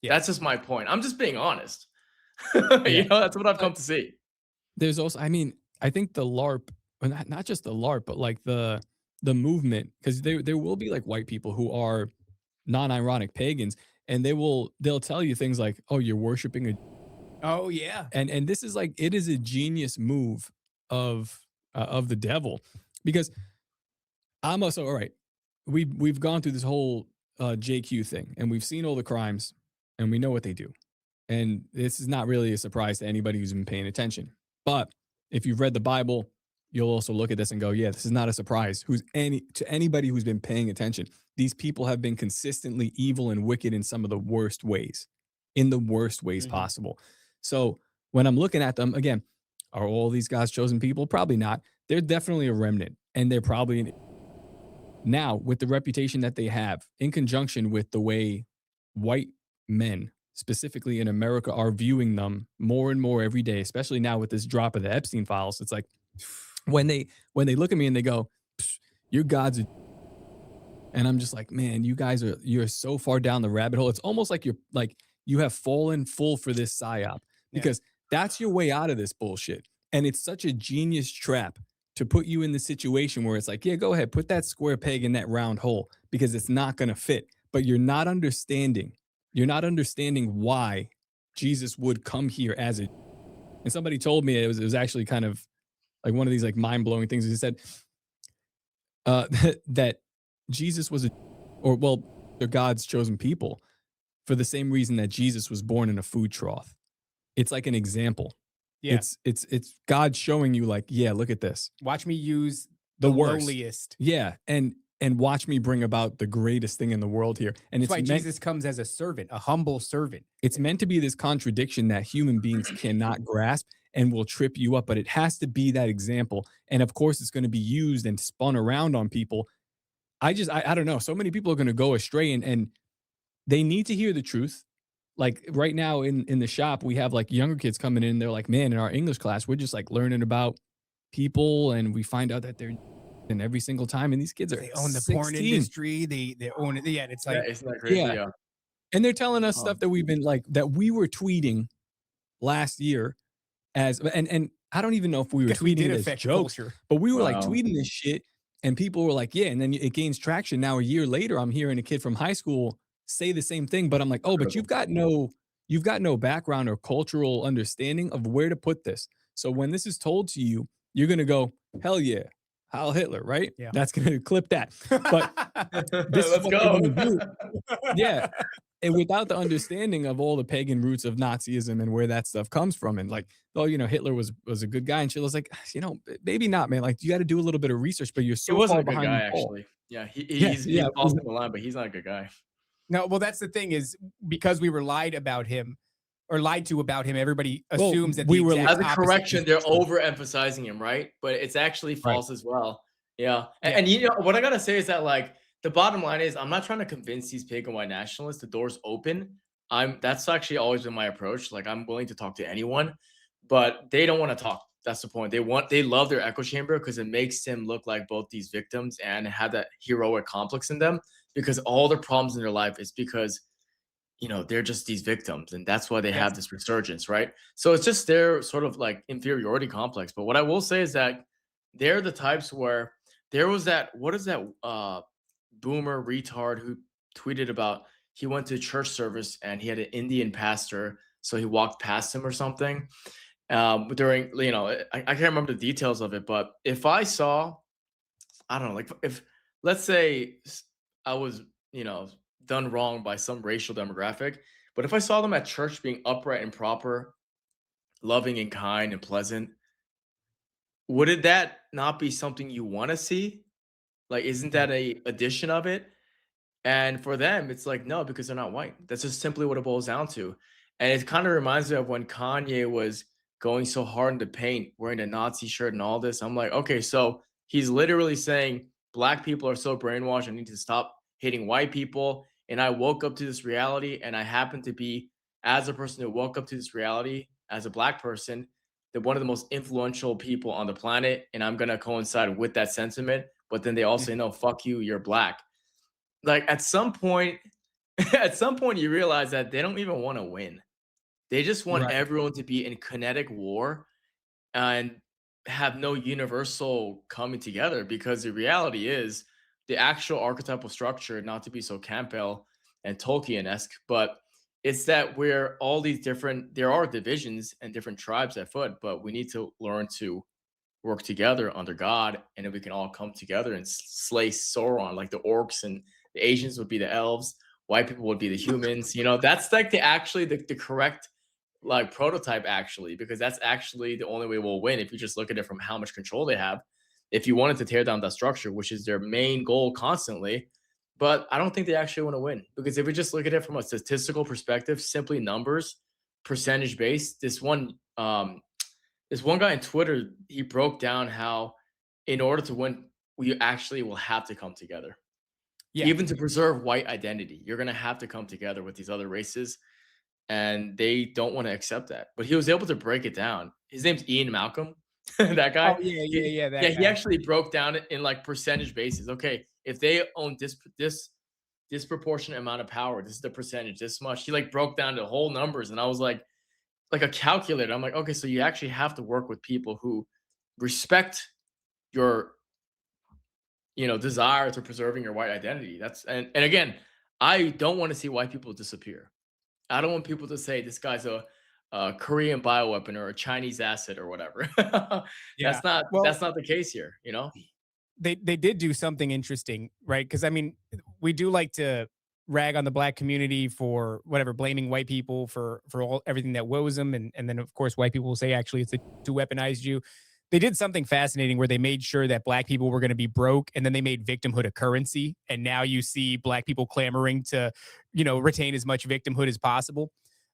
Yeah. That's just my point. I'm just being honest. You know, that's what I've come to see. There's also, I mean, I think the LARP, not just the LARP, but like the movement, because there will be like white people who are non-ironic pagans, and they'll tell you things like, oh, you're worshiping a, oh yeah, and this is like, it is a genius move of the devil, because I'm also, all right, we've gone through this whole JQ thing, and we've seen all the crimes, and we know what they do, and this is not really a surprise to anybody who's been paying attention. But if you've read the Bible, you'll also look at this and go, yeah, this is not a surprise to anybody who's been paying attention. These people have been consistently evil and wicked in some of the worst ways, possible. So when I'm looking at them, again, are all these God's chosen people? Probably not. They're definitely a remnant, and they're probably now, with the reputation that they have, in conjunction with the way white men, specifically in America, are viewing them more and more every day, especially now with this drop of the Epstein files. It's like, when they look at me and they go, you're God's, and I'm just like, man, you're so far down the rabbit hole. It's almost like you have fallen full for this psyop, because that's your way out of this bullshit. And it's such a genius trap to put you in the situation where it's like, yeah, go ahead, put that square peg in that round hole, because it's not going to fit. But you're not understanding why Jesus would come here as a, and somebody told me it was actually kind of like one of these like mind-blowing things. He said that Jesus was they're God's chosen people for the same reason that Jesus was born in a food trough. It's like an example. Yeah. It's God showing you like, yeah, look at this. Watch me use the worst. lowliest. Yeah, and watch me bring about the greatest thing in the world here. And That's why it's meant, Jesus comes as a servant, a humble servant. it's meant to be this contradiction that human beings cannot grasp and will trip you up, but it has to be that example. And of course, it's going to be used and spun around on people. I don't know. So many people are going to go astray, and they need to hear the truth. Like right now in the shop, we have like younger kids coming in. They're like, man, in our English class, we're just like learning about people, and we find out that they're in every single time. And these kids are They own the 16. porn industry. They own it. Yeah, and it's like Yeah, isn't that crazy? Yeah. Yeah. And they're telling us Oh. stuff that we've been like, that we were tweeting last year as, and I don't even know if we were guess we tweeting did it as affect jokes, culture. but we were like Wow. tweeting this shit, and people were like, yeah. And then it gains traction. Now, a year later, I'm hearing a kid from high school say the same thing, but I'm like, oh, but you've got no background or cultural understanding of where to put this. So when this is told to you, you're going to go, hell yeah, Heil Hitler, right? Yeah. That's going to clip that. But this is Let's what they're go. gonna do. Yeah. And without the understanding of all the pagan roots of Nazism and where that stuff comes from, and like, oh, Hitler was a good guy, and she was like, maybe not, man. Like, you got to do a little bit of research, but you're He so wasn't far a good behind guy, the ball. actually. Yeah, Yeah, he's yeah, falls in the line, but he's not a good guy. No, well, that's the thing is because we were lied about him or lied to about him, everybody Well, assumes that we the were- exact As a opposite correction, is they're true. overemphasizing him, right? But it's actually false as well. Yeah. And, Yeah. you know what I gotta say is that, like, the bottom line is I'm not trying to convince these pagan white nationalists. The door's open. That's actually always been my approach. Like, I'm willing to talk to anyone, but they don't want to talk. That's the point. They love their echo chamber because it makes them look like both these victims and have that heroic complex in them, because all the problems in their life is because they're just these victims, and that's why they have this resurgence, right? So it's just their sort of like inferiority complex. But what I will say is that they're the types where there was that, what is that boomer retard who tweeted about he went to church service and he had an Indian pastor, so he walked past him or something during, I can't remember the details of it, but if I saw, I don't know, like if let's say I was, done wrong by some racial demographic, but if I saw them at church being upright and proper, loving and kind and pleasant, would that not be something you want to see? Like, isn't that a addition of it? And for them, it's like, no, because they're not white. That's just simply what it boils down to. And it kind of reminds me of when Kanye was going so hard into paint, wearing a Nazi shirt and all this. I'm like, okay, so he's literally saying black people are so brainwashed, I need to stop hating white people. And I woke up to this reality, and I happen to be, as a person who woke up to this reality as a black person, that one of the most influential people on the planet, and I'm gonna coincide with that sentiment. But then they all say, no, fuck you, you're black. Like, at some point you realize that they don't even want to win. They just want Right. everyone to be in kinetic war and have no universal coming together, because the reality is the actual archetypal structure, not to be so Campbell and Tolkien-esque, but it's that we're all these different, there are divisions and different tribes at foot, but we need to learn to work together under God, and then we can all come together and slay Sauron. Like, the orcs and the Asians would be the elves, white people would be the humans. That's like the correct like prototype, actually, because that's actually the only way we'll win if you just look at it from how much control they have. If you wanted to tear down that structure, which is their main goal constantly, but I don't think they actually want to win, because if we just look at it from a statistical perspective, simply numbers, percentage based, this one guy on Twitter, he broke down how in order to win, we actually will have to come together. Yeah. Even to preserve white identity, you're going to have to come together with these other races, and they don't want to accept that. But he was able to break it down. His name's Ian Malcolm, that guy. Oh, yeah. That He guy. actually broke down it in like percentage basis. Okay, if they own this disproportionate amount of power, this is the percentage, this much. He like broke down the whole numbers, and I was like a calculator. I'm like, okay, so you actually have to work with people who respect your desire to preserving your white identity. That's and again, I don't want to see white people disappear. I don't want people to say this guy's a Korean bioweapon or a Chinese asset or whatever. Yeah. That's not the case here, They did do something interesting, right? Because I mean, we do like to rag on the black community for whatever, blaming white people for everything that woes them, and then of course white people will say actually it's who weaponized you. they did something fascinating where they made sure that black people were going to be broke, and then they made victimhood a currency. And now you see black people clamoring to, retain as much victimhood as possible.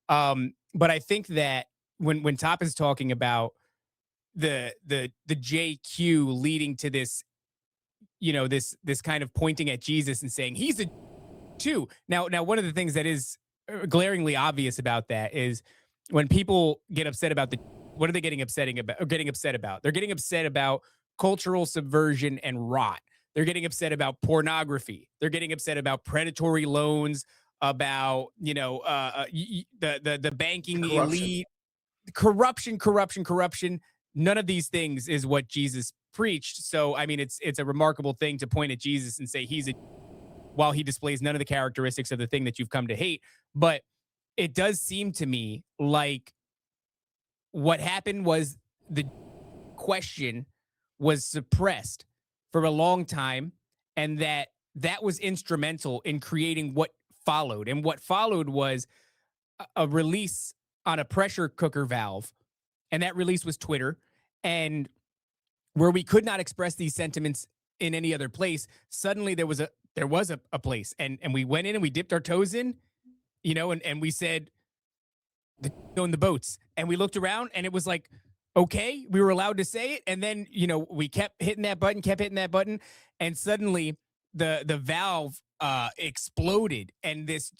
But I think that when Top is talking about the JQ leading to this, this kind of pointing at Jesus and saying he's a too. Now, one of the things that is glaringly obvious about that is when people get upset about what are they getting upset about? They're getting upset about cultural subversion and rot. They're getting upset about pornography. They're getting upset about predatory loans, about the banking elite, corruption. None of these things is what Jesus preached. So I mean, it's a remarkable thing to point at Jesus and say while he displays none of the characteristics of the thing that you've come to hate. But it does seem to me like what happened was the question was suppressed for a long time, and that was instrumental in creating what followed. And what followed was a release on a pressure cooker valve, and that release was Twitter. And where we could not express these sentiments in any other place, suddenly there was a place, and we went in and we dipped our toes in, and we said, in the boats, and we looked around and it was like, okay, we were allowed to say it. And then, we kept hitting that button, and suddenly the valve exploded, and this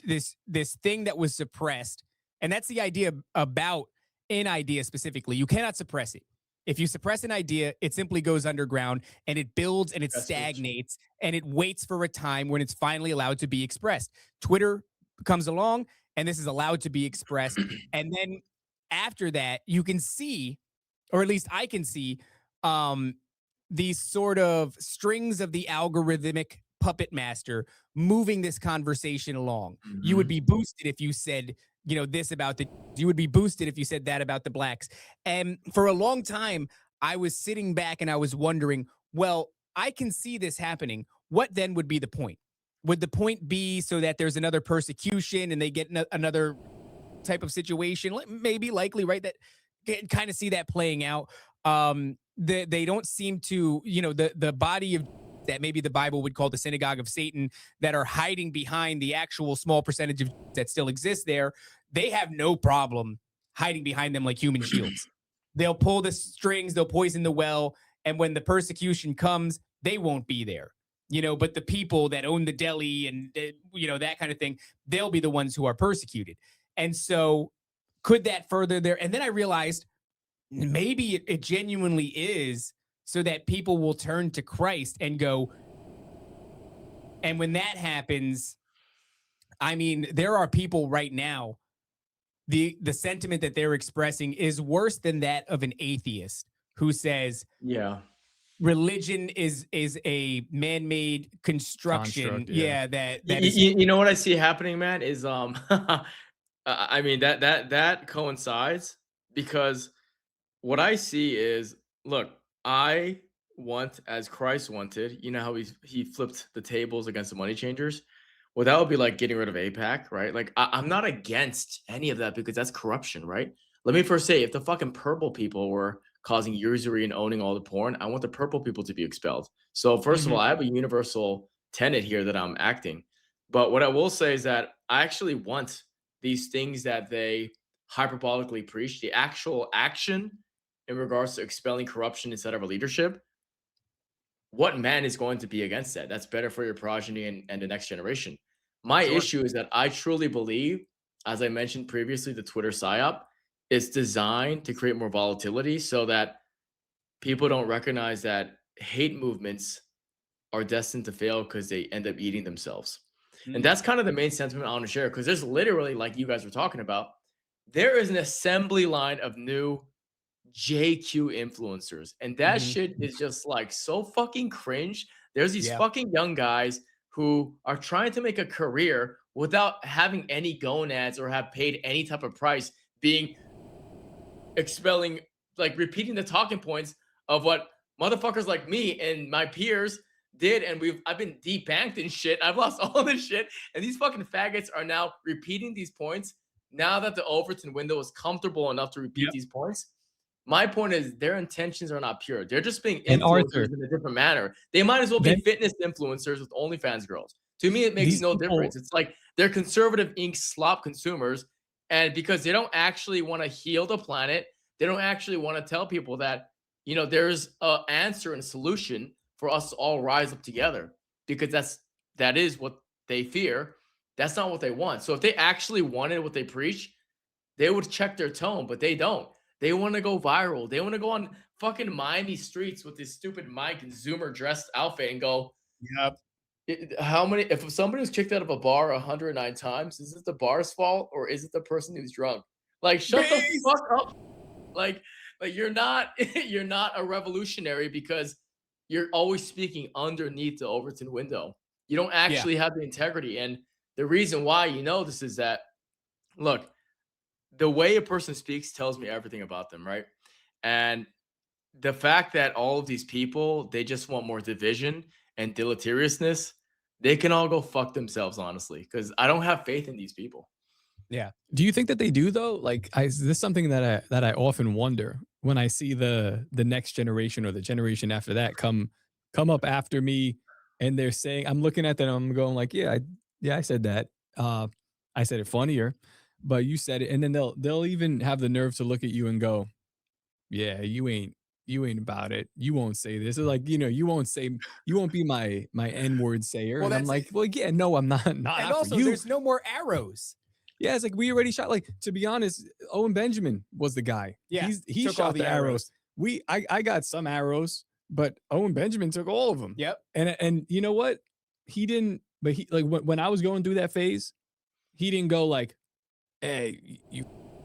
thing that was suppressed. And that's the idea about an idea specifically. You cannot suppress it. If you suppress an idea, it simply goes underground, and it builds and it stagnates, and it waits for a time when it's finally allowed to be expressed. Twitter comes along, and this is allowed to be expressed. And then after that, you can see, or at least I can see, these sort of strings of the algorithmic puppet master moving this conversation along. Mm-hmm. You would be boosted if you said, this about you would be boosted if you said that about the blacks. And for a long time, I was sitting back and I was wondering, well, I can see this happening. What then would be the point? Would the point be so that there's another persecution and they get another type of situation? Maybe, likely, right? That kind of see that playing out. They don't seem to, the body of that maybe the Bible would call the synagogue of Satan, that are hiding behind the actual small percentage of that still exists there. They have no problem hiding behind them like human shields. They'll pull the strings, they'll poison the well, and when the persecution comes, they won't be there. But the people that own the deli and, that kind of thing, they'll be the ones who are persecuted. And so could that further there? And then I realized maybe it genuinely is so that people will turn to Christ and go. And when that happens, I mean, there are people right now, the sentiment that they're expressing is worse than that of an atheist who says, yeah, religion is a man-made construction. Yeah, that is. You know what I see happening, man, is I mean that coincides, because what I see is, look, I want as Christ wanted. You know how he flipped the tables against the money changers? Well, that would be like getting rid of AIPAC, right? Like I'm not against any of that, because that's corruption, right? Let me first say, if the fucking purple people were causing usury and owning all the porn, I want the purple people to be expelled. So first of all, I have a universal tenet here that I'm acting. But what I will say is that I actually want these things that they hyperbolically preach, the actual action in regards to expelling corruption instead of a leadership. What man is going to be against that? That's better for your progeny and the next generation. My issue is that I truly believe, as I mentioned previously, the Twitter PSYOP is designed to create more volatility so that people don't recognize that hate movements are destined to fail because they end up eating themselves. And that's kind of the main sentiment I want to share, because there's literally, like you guys were talking about, there is an assembly line of new JQ influencers, and that shit is just like so fucking cringe. There's these fucking young guys who are trying to make a career without having any gonads or have paid any type of price, expelling, like repeating the talking points of what motherfuckers like me and my peers did, and I've been debanked and shit. I've lost all this shit, and these fucking faggots are now repeating these points now that the Overton window is comfortable enough to repeat these points. My point is their intentions are not pure. They're just being And Arthur, influencers in a different manner. They might as well be then fitness influencers with OnlyFans girls. To me, it makes these no people, difference. It's like they're conservative ink slop consumers. And because they don't actually want to heal the planet, they don't actually want to tell people that, there's an answer and a solution for us to all rise up together, because that is what they fear. That's not what they want. So if they actually wanted what they preach, they would check their tone, but they don't. They want to go viral. They want to go on fucking Miami streets with this stupid mic and Zoomer dressed outfit and go, Yep. if somebody was kicked out of a bar 109 times, is it the bar's fault or is it the person who's drunk? Like, shut the fuck up. Like you're not a revolutionary because you're always speaking underneath the Overton window. You don't actually have the integrity. And the reason why this is that, look, the way a person speaks tells me everything about them, right? And the fact that all of these people, they just want more division and deleteriousness, they can all go fuck themselves, honestly, because I don't have faith in these people. Yeah. do you think that they do though? Like, this is something that I often wonder when I see the next generation or the generation after that come up after me, and they're saying, I'm looking at them, I'm going like, yeah, I said that. I said it funnier, but you said it, and then they'll even have the nerve to look at you and go, yeah, you ain't about it. You won't say this. It's like, you won't be my N-word sayer. Well, and I'm that's like, well, yeah, no, I'm not And after also, you. there's no more arrows. Yeah, it's like we already shot. Like, to be honest, Owen Benjamin was the guy. Yeah, he took all shot the arrows. I got some arrows, but Owen Benjamin took all of them. Yep. And you know what? He didn't. But he, like, when I was going through that phase, he didn't go like, hey, you,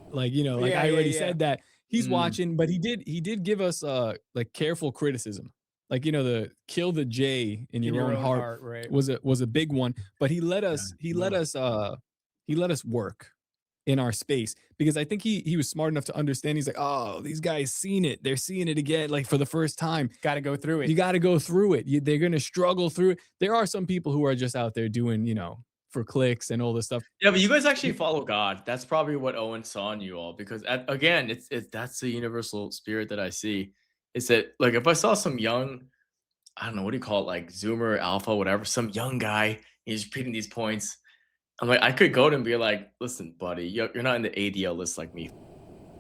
like, like, I already said that. He's watching, but he did give us like careful criticism. Like, the kill the J in your own heart right? was a big one. But he let us work in our space, because I think he was smart enough to understand. He's like, oh, these guys seen it. They're seeing it again, like for the first time. Got to go through it. You got to go through it. They're going to struggle through it. There are some people who are just out there doing, for clicks and all this stuff. Yeah, but you guys actually follow God. That's probably what Owen saw in you all, because again, it's that's the universal spirit that I see. Is that, like, if I saw some young, I don't know, what do you call it, like Zoomer, Alpha, whatever, some young guy, he's repeating these points, I'm like, I could go to him and be like, listen, buddy, you're not in the ADL list like me.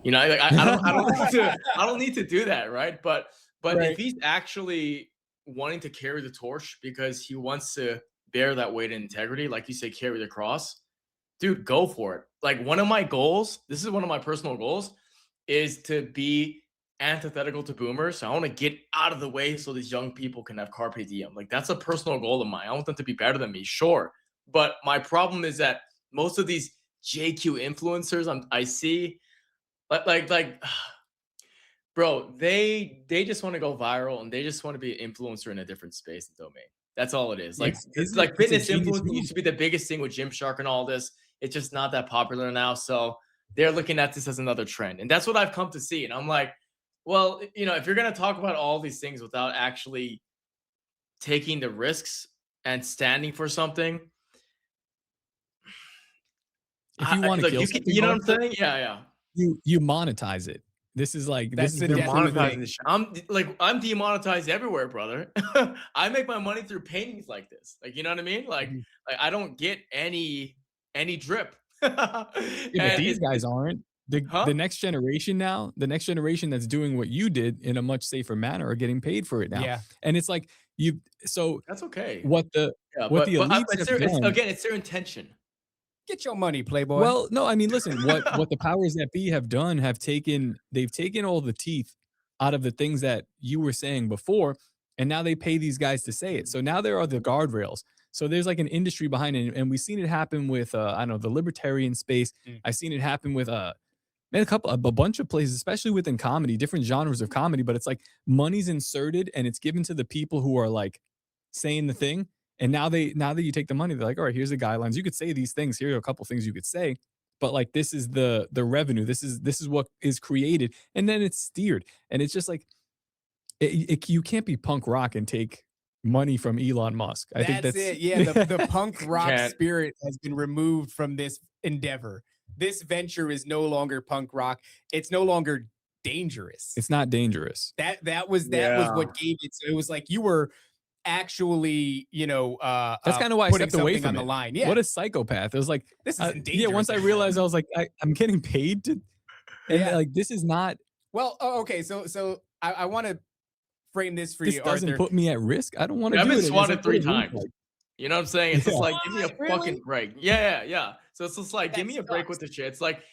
Like, I don't need to do that, right? But if he's actually wanting to carry the torch because he wants to bear that weight and integrity, like you say, carry the cross, dude, go for it. Like, one of my goals, this is one of my personal goals, is to be antithetical to boomers. So I want to get out of the way so these young people can have carpe diem. Like, that's a personal goal of mine. I want them to be better than me, sure. But my problem is that most of these JQ influencers I see, like, bro, they just want to go viral, and they just want to be an influencer in a different space and domain. That's all it is. Like, it's like fitness influencing used to be the biggest thing with Gymshark and all this. It's just not that popular now. So they're looking at this as another trend. And that's what I've come to see. And I'm like, well, if you're going to talk about all these things without actually taking the risks and standing for something, if you want to kill something, you know what I'm saying? Yeah. You monetize it. This is like, That's this is the the monetizing this shit. I'm demonetized everywhere, brother. I make my money through paintings like this. Like, you know what I mean? Like I don't get any drip. Yeah, but these guys aren't. The next generation now, the next generation that's doing what you did in a much safer manner are getting paid for it now. Yeah. And it's like, so that's okay. What the elites have done, again, it's their intention. Get your money, Playboy. Well, no, I mean, listen, what the powers that be have done, they've taken all the teeth out of the things that you were saying before, and now they pay these guys to say it. So now there are the guardrails. So there's like an industry behind it, and we've seen it happen with I don't know, the libertarian space. I've seen it happen with a bunch of places, especially within comedy, different genres of comedy. But it's like money's inserted and it's given to the people who are like saying the thing. And now that you take the money, they're like, all right, here's the guidelines. You could say these things. Here are a couple things you could say, but like, this is the revenue. This is what is created, and then it's steered. And it's just like, you can't be punk rock and take money from Elon Musk. I think that's it. Yeah, the punk rock spirit has been removed from this endeavor. This venture is no longer punk rock. It's no longer dangerous. It's not dangerous. That was what gave it. So it was like you were actually, That's kind of why I putting stepped away something from on it. the line. Yeah. What a psychopath. It was like, This isn't yeah, once I dangerous. realized, I was like, I'm getting paid to, and Yeah. like, this is not, Well, okay. So I want to frame this for this you, doesn't Arthur. put me at risk. I don't want to I've do been it. It's swatted like, 3 what it looks times. like. You know what I'm saying? It's just Yeah. like, give me a What? fucking Really? break. Yeah. So it's just like, give That me a break sucks. with the shit.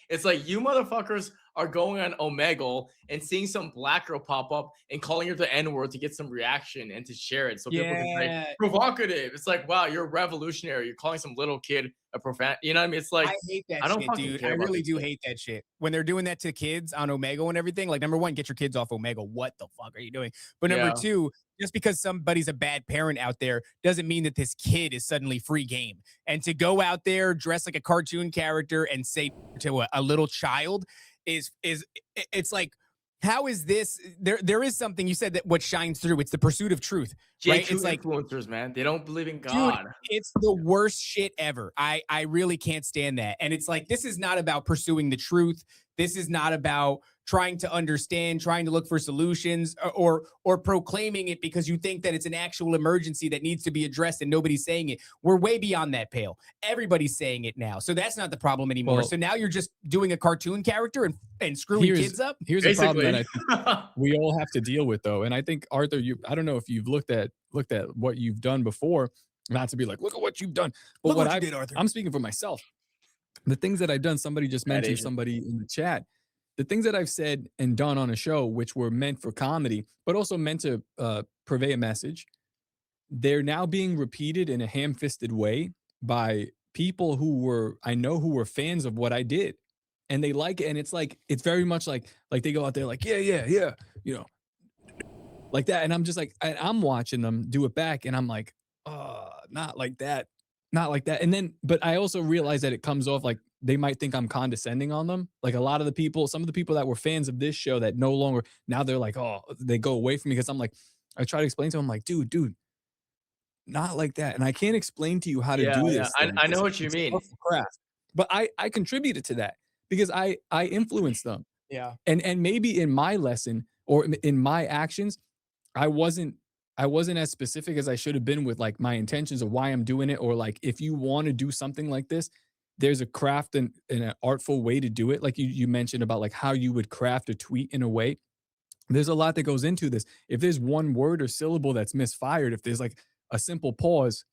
It's like you motherfuckers are going on Omegle and seeing some black girl pop up and calling her the N-word to get some reaction and to share it. So people can Yeah. say provocative. It's like, wow, you're revolutionary. You're calling some little kid a profan. You know what I mean? It's like, I hate that I don't shit, fucking dude. care I about really this do shit. hate that shit. When they're doing that to kids on Omegle and everything, like, number one, get your kids off Omegle. What the fuck are you doing? But number Yeah. two, just because somebody's a bad parent out there doesn't mean that this kid is suddenly free game. And to go out there, dress like a cartoon character and say to a little child it's like, how is this? There is something you said that what shines through. It's the pursuit of truth, right? JQ It's like, influencers, man. They don't believe in dude, God. it's the worst shit ever. I really can't stand that. And it's like, this is not about pursuing the truth. This is not about trying to understand, trying to look for solutions, or proclaiming it because you think that it's an actual emergency that needs to be addressed and nobody's saying it. We're way beyond that pale. Everybody's saying it now. So that's not the problem anymore. Well, so now you're just doing a cartoon character and screwing kids up. Here's a problem that I Basically. think we all have to deal with, though. And I think, Arthur, I don't know if you've looked at what you've done before, not to be like, look at what you've done. But Look what what you I did, Arthur. I'm speaking for myself. The things that I've done, somebody just Bad mentioned agent. somebody in the chat. The things that I've said and done on a show, which were meant for comedy, but also meant to purvey a message, they're now being repeated in a ham-fisted way by people I know who were fans of what I did. And they like it. And it's like, it's very much like they go out there like, yeah, you know, like that. And I'm just like, I'm watching them do it back. And I'm like, not like that. Not like that. And then, but I also realize that it comes off like they might think I'm condescending on them. Like some of the people that were fans of this show that no longer, now they're like, oh, they go away from me because I'm like, I try to explain to them, like, dude, not like that. And I can't explain to you how to do this. I know what you mean. Craft. But I contributed to that because I influenced them. Yeah. And maybe in my lesson or in my actions, I wasn't as specific as I should have been with like my intentions of why I'm doing it. Or like, if you want to do something like this, there's a craft and an artful way to do it. Like you mentioned about like how you would craft a tweet in a way. There's a lot that goes into this. If there's one word or syllable that's misfired, if there's like a simple pause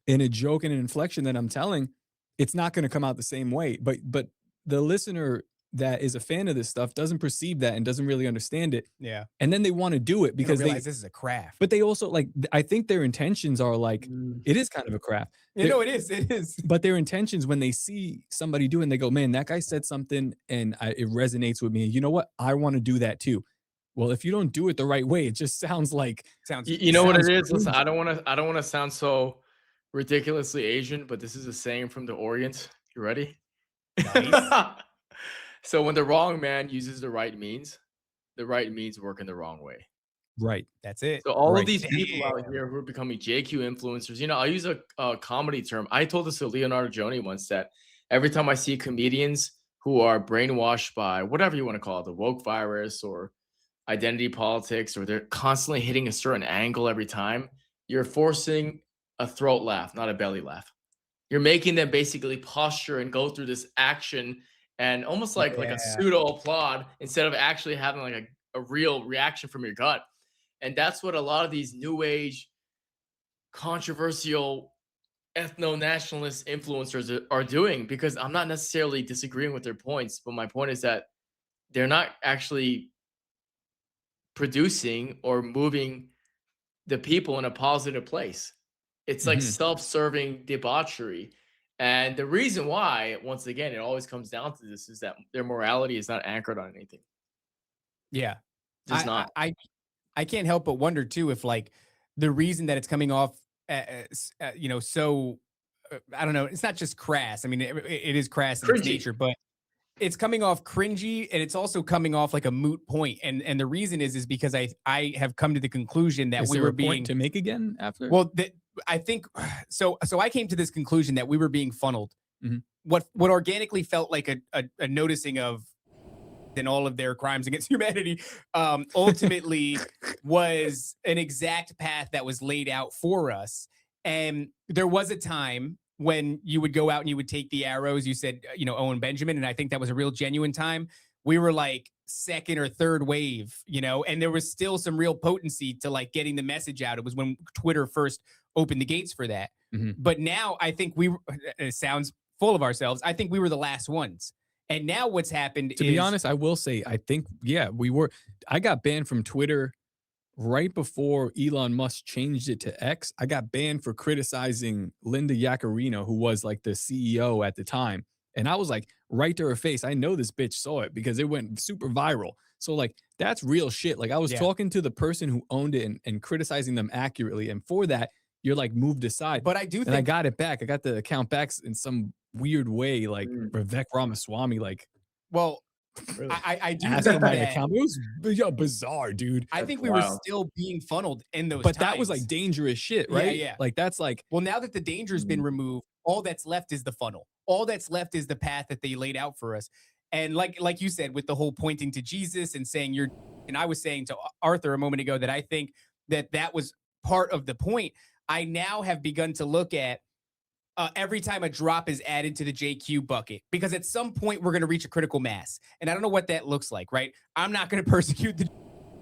in a joke and an inflection that I'm telling, it's not going to come out the same way. But the listener that is a fan of this stuff doesn't perceive that and doesn't really understand it. Yeah. And then they want to do it because Because they realize this is a craft. but they also like, I think their intentions are like, it is kind of a craft. You know, it is. But their intentions when they see somebody do it and they go, man, that guy said something and it resonates with me. You know what? I want to do that too. Well, if you don't do it the right way, it just sounds like You know what it sounds is? Listen, cringy. I don't want to sound so ridiculously Asian, but this is a saying from the Orient. You ready? Nice. So when the wrong man uses the right means work in the wrong way. Right. That's it. So all Right. of these people out here who are becoming JQ influencers, you know, I'll use a comedy term. I told this to Leonardo Joni once that every time I see comedians who are brainwashed by whatever you want to call it, the woke virus or identity politics, or they're constantly hitting a certain angle every time, you're forcing a throat laugh, not a belly laugh. You're making them basically posture and go through this action and almost like a pseudo applaud instead of actually having like a real reaction from your gut. And that's what a lot of these new age controversial ethno-nationalist influencers are doing, because I'm not necessarily disagreeing with their points, but my point is that they're not actually producing or moving the people in a positive place. It's like self-serving debauchery. And the reason why, once again, it always comes down to this is that their morality is not anchored on anything. Yeah. It's not. I can't help but wonder too if like the reason that it's coming off, so I don't know. It's not just crass. I mean, it is crass in its Cringy. nature, but it's coming off cringy, and it's also coming off like a moot point. And the reason is because I have come to the conclusion that Is we there were a point being to make again after? well. I think so. So I came to this conclusion that we were being funneled. Mhm. What organically felt like a noticing of and all of their crimes against humanity, ultimately was an exact path that was laid out for us. And there was a time when you would go out and you would take the arrows. You said, Owen Benjamin, and I think that was a real genuine time. We were like second or third wave, and there was still some real potency to like getting the message out. It was when Twitter first opened the gates for that. But now I think it sounds full of ourselves. I think we were the last ones. And now what's happened To be honest, I will say, I think, we were. I got banned from Twitter right before Elon Musk changed it to X. I got banned for criticizing Linda Yaccarino, who was like the CEO at the time. And I was like, right to her face, I know this bitch saw it because it went super viral. So like, that's real shit. Like I was talking to the person who owned it and criticizing them accurately. And for that, you're like moved aside. But I do think I got it back. I got the account back in some weird way, like Vivek Ramaswamy, like, well, really I do asking think my that account. It was bizarre, dude. I think we were still being funneled in those But times. that was like dangerous shit, right? Yeah. Like that's like, well, now that the danger's been removed, all that's left is the funnel. All that's left is the path that they laid out for us. And like you said, with the whole pointing to Jesus and saying and I was saying to Arthur a moment ago that I think that was part of the point. I now have begun to look at every time a drop is added to the JQ bucket, because at some point we're going to reach a critical mass. And I don't know what that looks like, right? I'm not going to persecute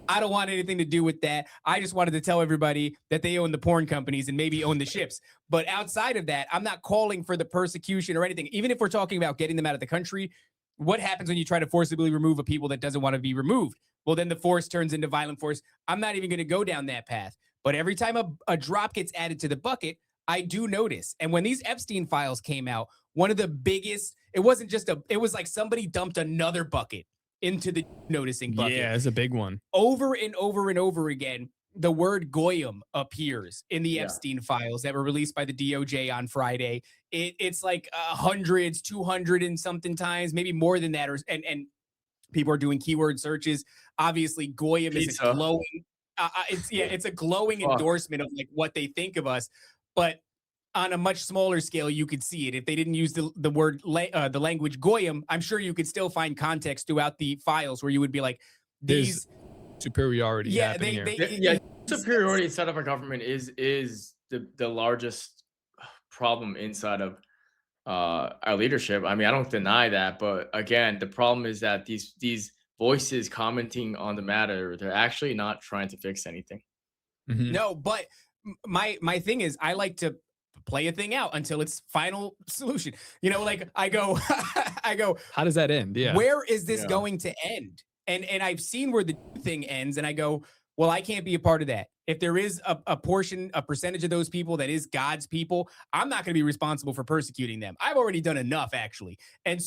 I don't want anything to do with that. I just wanted to tell everybody that they own the porn companies and maybe own the ships. But outside of that, I'm not calling for the persecution or anything. Even if we're talking about getting them out of the country, what happens when you try to forcibly remove a people that doesn't want to be removed? Well, then the force turns into violent force. I'm not even going to go down that path. But every time a drop gets added to the bucket, I do notice. And when these Epstein files came out, one of the biggest, it was like somebody dumped another bucket into the noticing bucket. yeah, it's a big one. Over and over and over again, the word goyim appears in the Epstein files that were released by the DOJ on Friday. It's like hundreds, 200 and something times, maybe more than that. And people are doing keyword searches. Obviously, goyim is a glowing. It's a glowing endorsement of like what they think of us. But on a much smaller scale, you could see it. If they didn't use the word, the language goyim, I'm sure you could still find context throughout the files where you would be like, these superiority. Yeah, superiority inside of our government is the largest problem inside of our leadership. I mean, I don't deny that, but again, the problem is that these voices commenting on the matter, they're actually not trying to fix anything. No, but my thing is, I like to play a thing out until its final solution. Like I go, how does that end? Yeah. Where is this going to end? And I've seen where the thing ends, and I go, well, I can't be a part of that. If there is a percentage of those people that is God's people, I'm not going to be responsible for persecuting them. I've already done enough, actually. And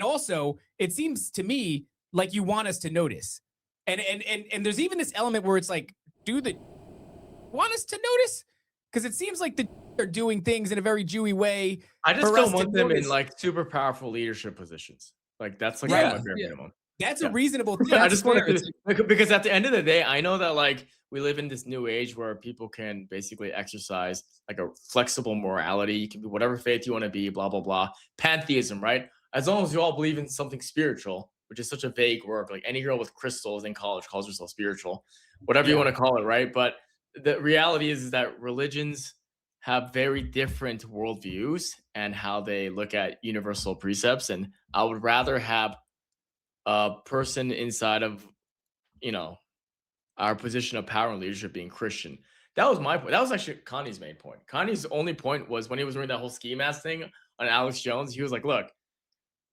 also, it seems to me like you want us to notice. And there's even this element where it's like, do they want us to notice? Because it seems like they're doing things in a very Jewy way. I just don't want them in like super powerful leadership positions. Like that's like my bare minimum. That's a reasonable thing. I just want to, because at the end of the day, I know that like we live in this new age where people can basically exercise like a flexible morality. You can be whatever faith you want to be, blah, blah, blah. Pantheism, right? As long as you all believe in something spiritual, which is such a vague word. Like any girl with crystals in college calls herself spiritual, whatever you want to call it, right? But the reality is that religions have very different worldviews and how they look at universal precepts. And I would rather have a person inside of, our position of power and leadership being Christian. That was my point. That was actually Kanye's main point. Kanye's only point was when he was doing that whole ski mask thing on Alex Jones, he was like, look,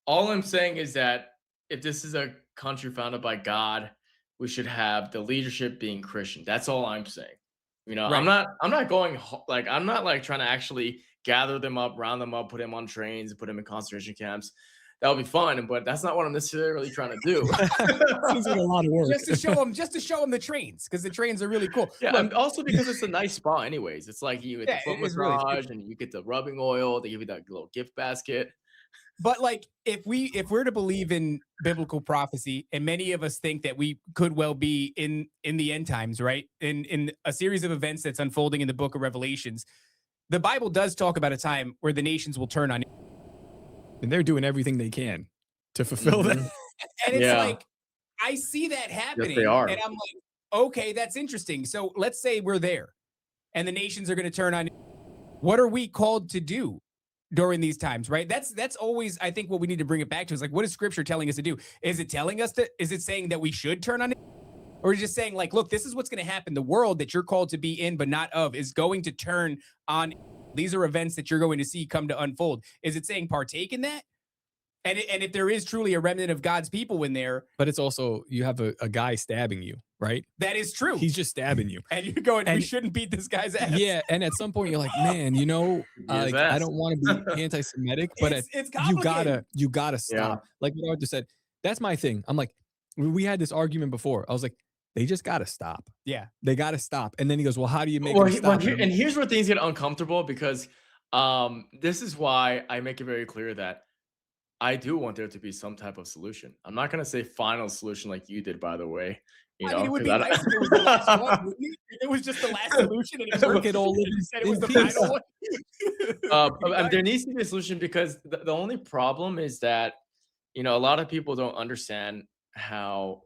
all I'm saying is that if this is a country founded by God, we should have the leadership being Christian. That's all I'm saying. Right. I'm not going like, I'm not like trying to actually gather them up, round them up, put them on trains, put them in concentration camps. That would be fun, but that's not what I'm necessarily trying to do. Seems like a lot of work. Just to show them the trains, because the trains are really cool. Yeah, and also because it's a nice spa anyways. It's like you get the foot massage and you get the rubbing oil. They give you that little gift basket. But like, if we're to believe in biblical prophecy, and many of us think that we could well be in the end times, right? In a series of events that's unfolding in the book of Revelations, the Bible does talk about a time where the nations will turn on. And they're doing everything they can to fulfill that. And it's Yeah. like, I see that Yes, happening, they are. and I'm like, okay, that's interesting. So let's say we're there, and the nations are going to turn on. What are we called to do during these times, right? That's always, I think, what we need to bring it back to is like, what is Scripture telling us to do? Is it telling us that? Is it saying that we should turn on it? Or is it just saying like, look, this is what's going to happen. The world that you're called to be in, but not of, is going to turn on. These are events that you're going to see come to unfold. Is it saying partake in that? And if there is truly a remnant of God's people in there, But it's also, you have a guy stabbing you, right? that is true. He's just stabbing you. And you're going, we And- shouldn't beat this guy's ass. Yeah, and at some point you're like, man, you know, His like, I ass. don't want to be anti-Semitic, but It's you complicated. gotta stop. Like what Arthur said, that's my thing. I'm like, we had this argument before. I was like, they just gotta stop. Yeah. They gotta stop. And then he goes, well, how do you make Well, them stop? and here's where things get uncomfortable because this is why I make it very clear that I do want there to be some type of solution. I'm not gonna say final solution like you did, by the way. You I know, mean, it would be 'cause I nice if it was the last one, wouldn't it? If it was just the last solution and it We worked. could all live and you said it in was the peace. final one. But there needs to be a solution because the only problem is that, you know, a lot of people don't understand how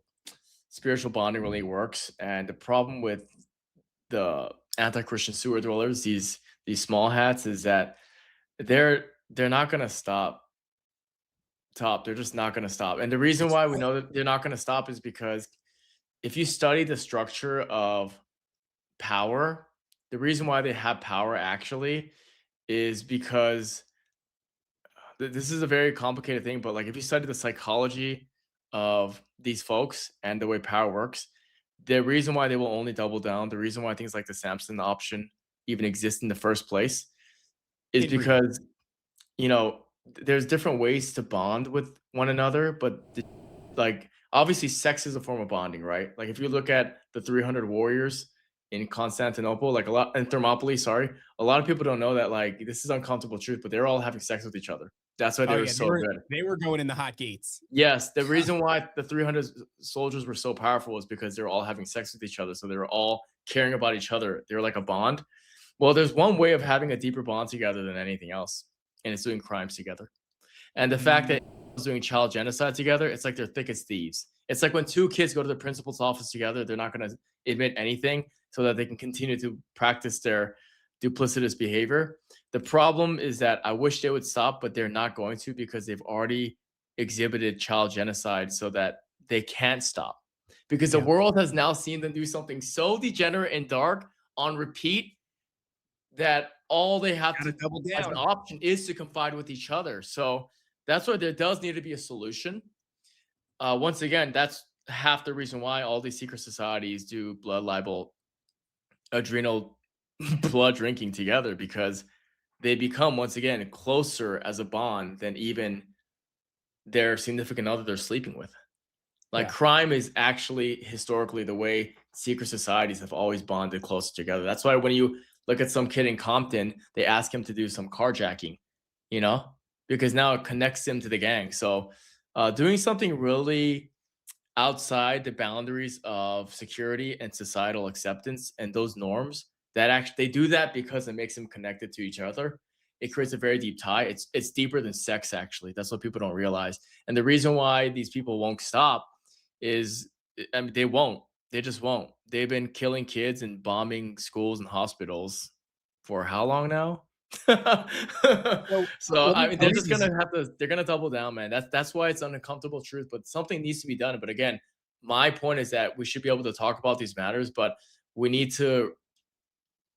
spiritual bonding really works. And the problem with the anti-Christian sewer dwellers, these small hats, is that they're not gonna stop. They're just not gonna stop. And the reason why we know that they're not gonna stop is because if you study the structure of power, the reason why they have power actually is because this is a very complicated thing, but like if you study the psychology of these folks and the way power works, the reason why they will only double down, the reason why things like the Samson option even exist in the first place is Agreed. because, you know, there's different ways to bond with one another, but like obviously sex is a form of bonding, right? Like if you look at the 300 warriors in Constantinople, like a lot in Thermopylae, sorry, a lot of people don't know that, like, this is uncomfortable truth, but they're all having sex with each other. That's why they were so good. They were going in the hot gates. Yes, the reason why the 300 soldiers were so powerful is because they were all having sex with each other. So they were all caring about each other. They were like a bond. Well, there's one way of having a deeper bond together than anything else, and it's doing crimes together. And the fact that doing child genocide together, it's like they're thick as thieves. It's like when two kids go to the principal's office together, they're not going to admit anything so that they can continue to practice their duplicitous behavior. The problem is that I wish they would stop, but they're not going to because they've already exhibited child genocide so that they can't stop. Because the world has now seen them do something so degenerate and dark on repeat that all they have to double down as an option is to confide with each other. So that's why there does need to be a solution. Once again, that's half the reason why all these secret societies do blood libel, adrenal blood drinking together, because they become, once again, closer as a bond than even their significant other they're sleeping with. Like crime is actually historically the way secret societies have always bonded closer together. That's why when you look at some kid in Compton, they ask him to do some carjacking, you know, because now it connects him to the gang. So doing something really outside the boundaries of security and societal acceptance and those norms, that actually they do that because it makes them connected to each other. It creates a very deep tie. It's deeper than sex, actually. That's what people don't realize. And the reason why these people won't stop is, I mean, they won't. They just won't. They've been killing kids and bombing schools and hospitals for how long now? So I mean, they're just gonna have to. They're gonna double down, man. That's why it's an uncomfortable truth. But something needs to be done. But again, my point is that we should be able to talk about these matters, but we need to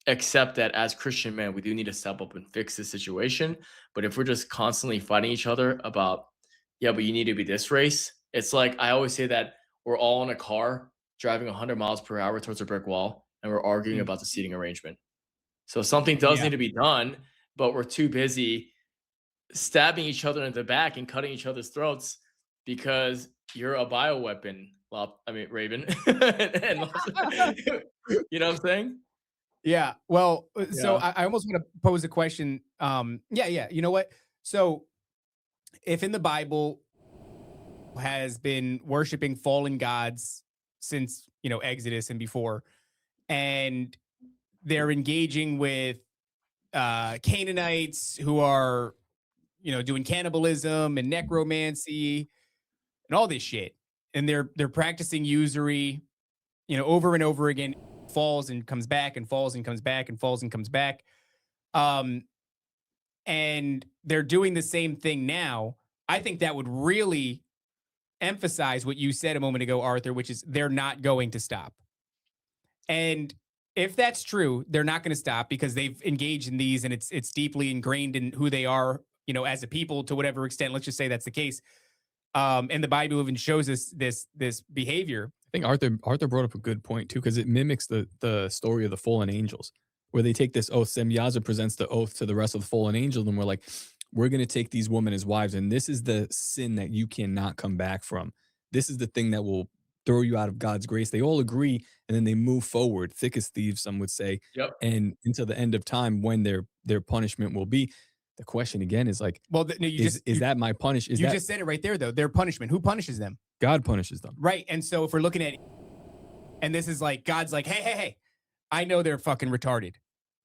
accept that as Christian men, we do need to step up and fix the situation. But if we're just constantly fighting each other about, yeah, but you need to be this race, it's like I always say that we're all in a car driving 100 miles per hour towards a brick wall, and we're arguing about the seating arrangement. So something does need to be done, but we're too busy stabbing each other in the back and cutting each other's throats because you're a bioweapon. Well, I mean, Raven. And you know what I'm saying? Yeah. Well, so I almost want to pose a question. You know what? So if in the Bible has been worshiping fallen gods since, you know, Exodus and before, and they're engaging with Canaanites who are, you know, doing cannibalism and necromancy, and all this shit. And they're practicing usury, over and over again, falls and comes back and falls and comes back and falls and comes back. And they're doing the same thing now. I think that would really emphasize what you said a moment ago, Arthur, which is they're not going to stop. And if that's true, they're not going to stop because they've engaged in these and it's deeply ingrained in who they are, as a people to whatever extent. Let's just say that's the case. And the Bible even shows us this behavior. I think Arthur brought up a good point too, because it mimics the story of the fallen angels, where they take this oath. Semyaza presents the oath to the rest of the fallen angels, and we're like, we're going to take these women as wives, and this is the sin that you cannot come back from. This is the thing that will throw you out of God's grace. They all agree, and then they move forward, thick as thieves, some would say, Yep. and until the end of time when their punishment will be. The question again is like, well, no, is that my punish? You just said it right there, though. Their punishment. Who punishes them? God punishes them. Right. And so if we're looking at, and this is like, God's like, hey, I know they're fucking retarded,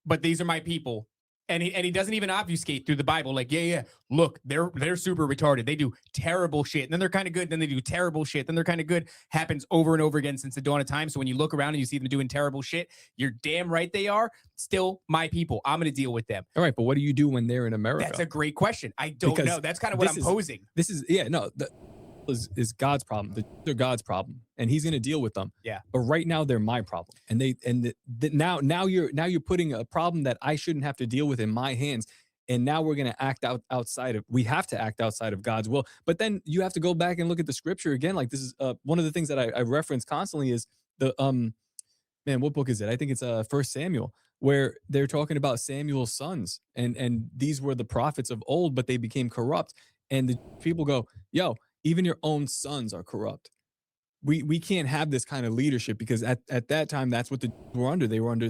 but these are my people. And he doesn't even obfuscate through the Bible. Like, yeah, look, they're super retarded. They do terrible shit. And then they're kind of good. Then they do terrible shit. Then they're kind of good. Happens over and over again since the dawn of time. So when you look around and you see them doing terrible shit, you're damn right they are still my people. I'm going to deal with them. All right. But what do you do when they're in America? That's a great question. I don't know. That's kind of what I'm posing. This is, is God's problem. They're God's problem, and He's going to deal with them. Yeah. But right now they're my problem, and now you're putting a problem that I shouldn't have to deal with in my hands, and now we're going to act outside of. We have to act outside of God's will. But then you have to go back and look at the scripture again. Like this is one of the things that I reference constantly is the man, what book is it? I think it's 1 Samuel, where they're talking about Samuel's sons, and these were the prophets of old, but they became corrupt, and the people go, yo. Even your own sons are corrupt. We can't have this kind of leadership because at that time, that's what were under. They were under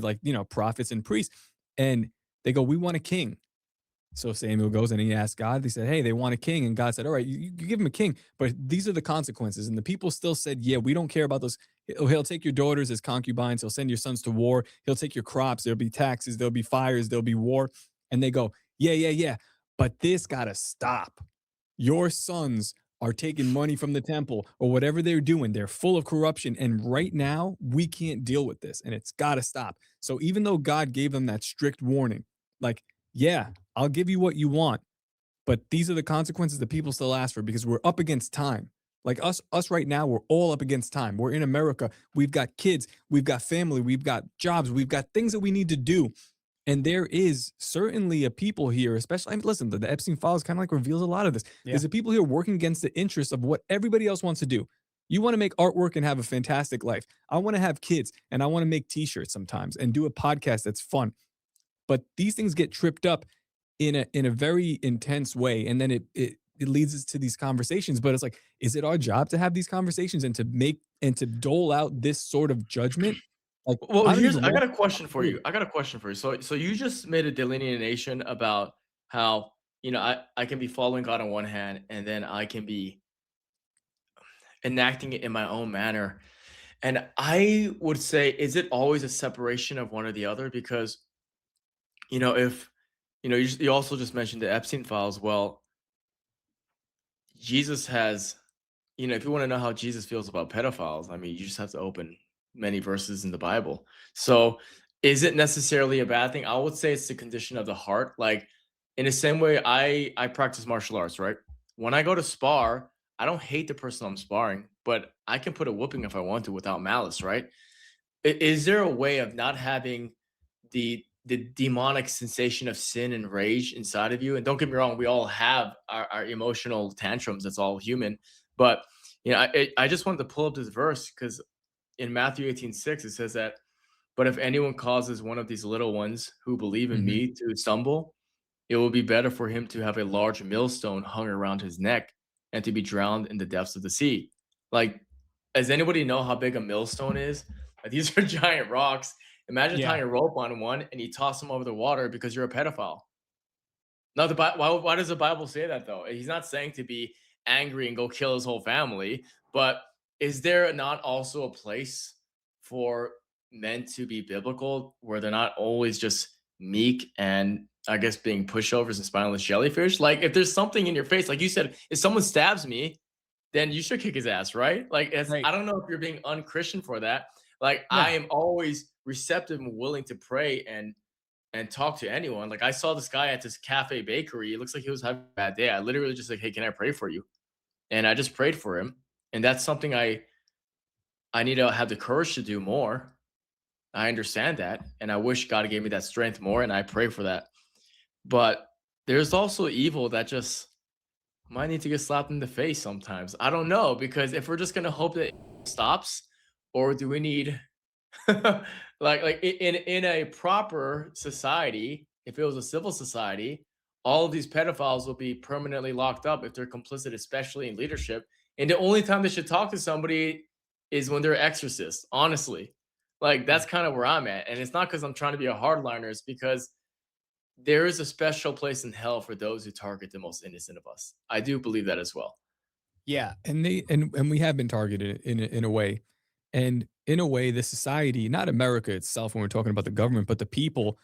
prophets and priests. And they go, we want a king. So Samuel goes and he asked God, they said, hey, they want a king. And God said, all right, you give him a king, but these are the consequences. And the people still said, yeah, we don't care about those. He'll take your daughters as concubines. He'll send your sons to war. He'll take your crops. There'll be taxes. There'll be fires. There'll be war. And they go, yeah. But this got to stop. Your sons are taking money from the temple or whatever they're doing. They're full of corruption. And right now we can't deal with this and it's got to stop. So even though God gave them that strict warning, like, yeah, I'll give you what you want, but these are the consequences that people still ask for because we're up against time. Like us right now, we're all up against time. We're in America. We've got kids, we've got family, we've got jobs, we've got things that we need to do. And there is certainly a people here, especially, listen, the Epstein files kind of like reveals a lot of this. Yeah. There's a people here working against the interests of what everybody else wants to do. You want to make artwork and have a fantastic life. I want to have kids and I want to make t-shirts sometimes and do a podcast that's fun. But these things get tripped up in a very intense way. And then it leads us to these conversations. But it's like, is it our job to have these conversations and to dole out this sort of judgment? Like, well, I got a question for you. So you just made a delineation about how, I can be following God on one hand, and then I can be enacting it in my own manner. And I would say, is it always a separation of one or the other? Because, if, you also just mentioned the Epstein files. Well, Jesus has, if you want to know how Jesus feels about pedophiles, I mean, you just have to open many verses in the Bible. So is it necessarily a bad thing? I would say it's the condition of the heart. Like in the same way I practice martial arts, right? When I go to spar, I don't hate the person I'm sparring, but I can put a whooping if I want to without malice, right? Is there a way of not having the demonic sensation of sin and rage inside of you? And don't get me wrong, we all have our emotional tantrums. That's all human. But I just wanted to pull up this verse because in Matthew 18:6, it says that, but if anyone causes one of these little ones who believe in me to stumble, it will be better for him to have a large millstone hung around his neck and to be drowned in the depths of the sea. Like, does anybody know how big a millstone is? Like, these are giant rocks. Imagine tying a rope on one and you toss them over the water because you're a pedophile. Now, why does the Bible say that, though? He's not saying to be angry and go kill his whole family, but is there not also a place for men to be biblical where they're not always just meek and, I guess, being pushovers and spineless jellyfish? Like, if there's something in your face, like you said, if someone stabs me, then you should kick his ass, right? Like, Right. I don't know if you're being unchristian for that. Like, No. I am always receptive and willing to pray and talk to anyone. Like, I saw this guy at this cafe bakery. It looks like he was having a bad day. I literally just like, hey, can I pray for you? And I just prayed for him. And that's something I need to have the courage to do more. I understand that. And I wish God gave me that strength more. And I pray for that. But there's also evil that just might need to get slapped in the face sometimes. I don't know, because if we're just gonna hope that it stops, or do we need in a proper society, if it was a civil society, all of these pedophiles will be permanently locked up if they're complicit, especially in leadership. And the only time they should talk to somebody is when they're exorcists, honestly. Like, that's kind of where I'm at. And it's not because I'm trying to be a hardliner, it's because there is a special place in hell for those who target the most innocent of us. I do believe that as well. Yeah. And we have been targeted in a way. And in a way, the society, not America itself, when we're talking about the government, but the people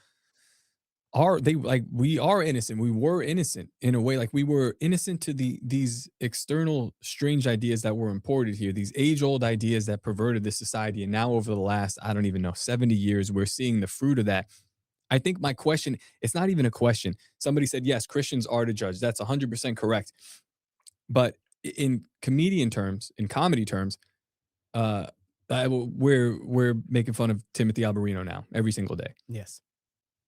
we are innocent. We were innocent in a way, like we were innocent to these external strange ideas that were imported here, these age-old ideas that perverted this society. And now over the last, I don't even know, 70 years, we're seeing the fruit of that. I think my question, it's not even a question. Somebody said, yes, Christians are to judge. That's 100% correct. But in comedian terms, in comedy terms, we're making fun of Timothy Alberino now every single day. Yes.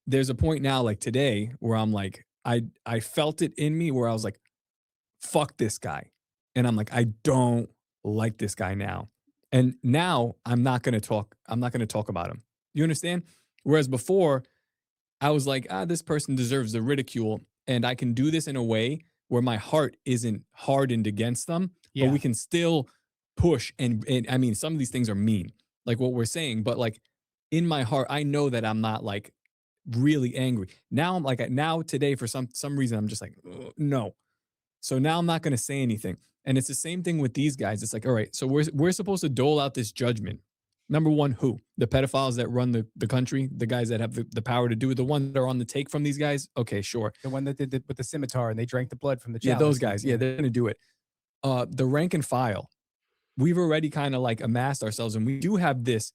There's a point now, like today, where I'm like, I felt it in me where I was like, fuck this guy. And I'm like, I don't like this guy now. And now I'm not going to talk about him. You understand? Whereas before, I was like, this person deserves the ridicule. And I can do this in a way where my heart isn't hardened against them, but we can still push. And I mean, some of these things are mean, like what we're saying, but like in my heart, I know that I'm not like really angry. Now I'm like, now today, for some reason, I'm just like, no. So now I'm not going to say anything. And it's the same thing with these guys. It's like, all right, so we're supposed to dole out this judgment. Number one, who? The pedophiles that run the country, the guys that have the power to do it, the ones that are on the take from these guys. Okay, sure. The one that did it with the scimitar and they drank the blood from the Yeah, chalice. those guys. Yeah, they're going to do it. The rank and file, we've already kind of like amassed ourselves, and we do have this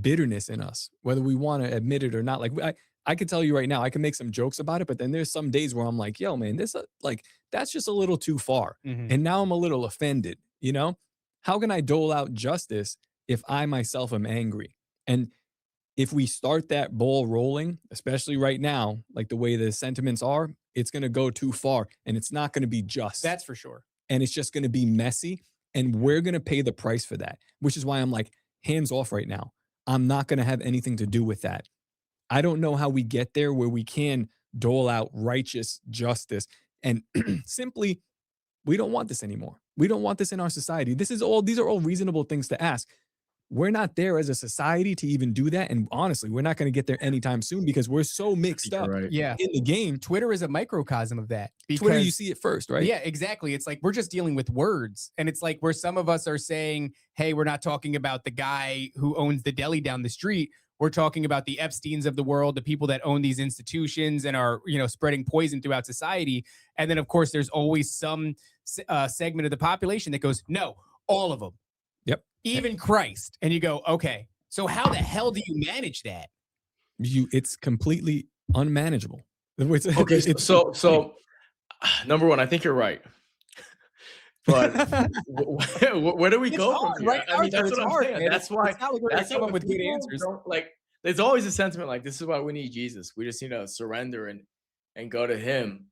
bitterness in us, whether we want to admit it or not. Like I can tell you right now, I can make some jokes about it, but then there's some days where I'm like, yo, man, this like that's just a little too far. Mhm. And now I'm a little offended, you know? How can I dole out justice if I myself am angry? And if we start that ball rolling, especially right now, like the way the sentiments are, it's going to go too far and it's not going to be just. That's for sure. And it's just going to be messy. And we're going to pay the price for that, which is why I'm like, hands off right now. I'm not going to have anything to do with that. I don't know how we get there where we can dole out righteous justice and simply, we don't want this anymore. We don't want this in our society. These are all reasonable things to ask. We're not there as a society to even do that. And honestly, we're not going to get there anytime soon because we're so mixed up Yeah. in the game. Twitter is a microcosm of that. Twitter, you because- see it first, right? Yeah, exactly. It's like we're just dealing with words. And it's like where some of us are saying, hey, we're not talking about the guy who owns the deli down the street. We're talking about the Epsteins of the world, the people that own these institutions and are, spreading poison throughout society. And then, of course, there's always some segment of the population that goes, no, all of them. Yep. Even Christ. And you go, okay, so how the hell do you manage that? It's completely unmanageable. Okay, so number one, I think you're right. But where do we go hard, from here? right? I mean, that's It's what I'm hard, saying. man. That's why. It's not like we're gonna That's come why up with good people answers. like, there's always a sentiment like, this is why we need Jesus. We just need to surrender and go to Him.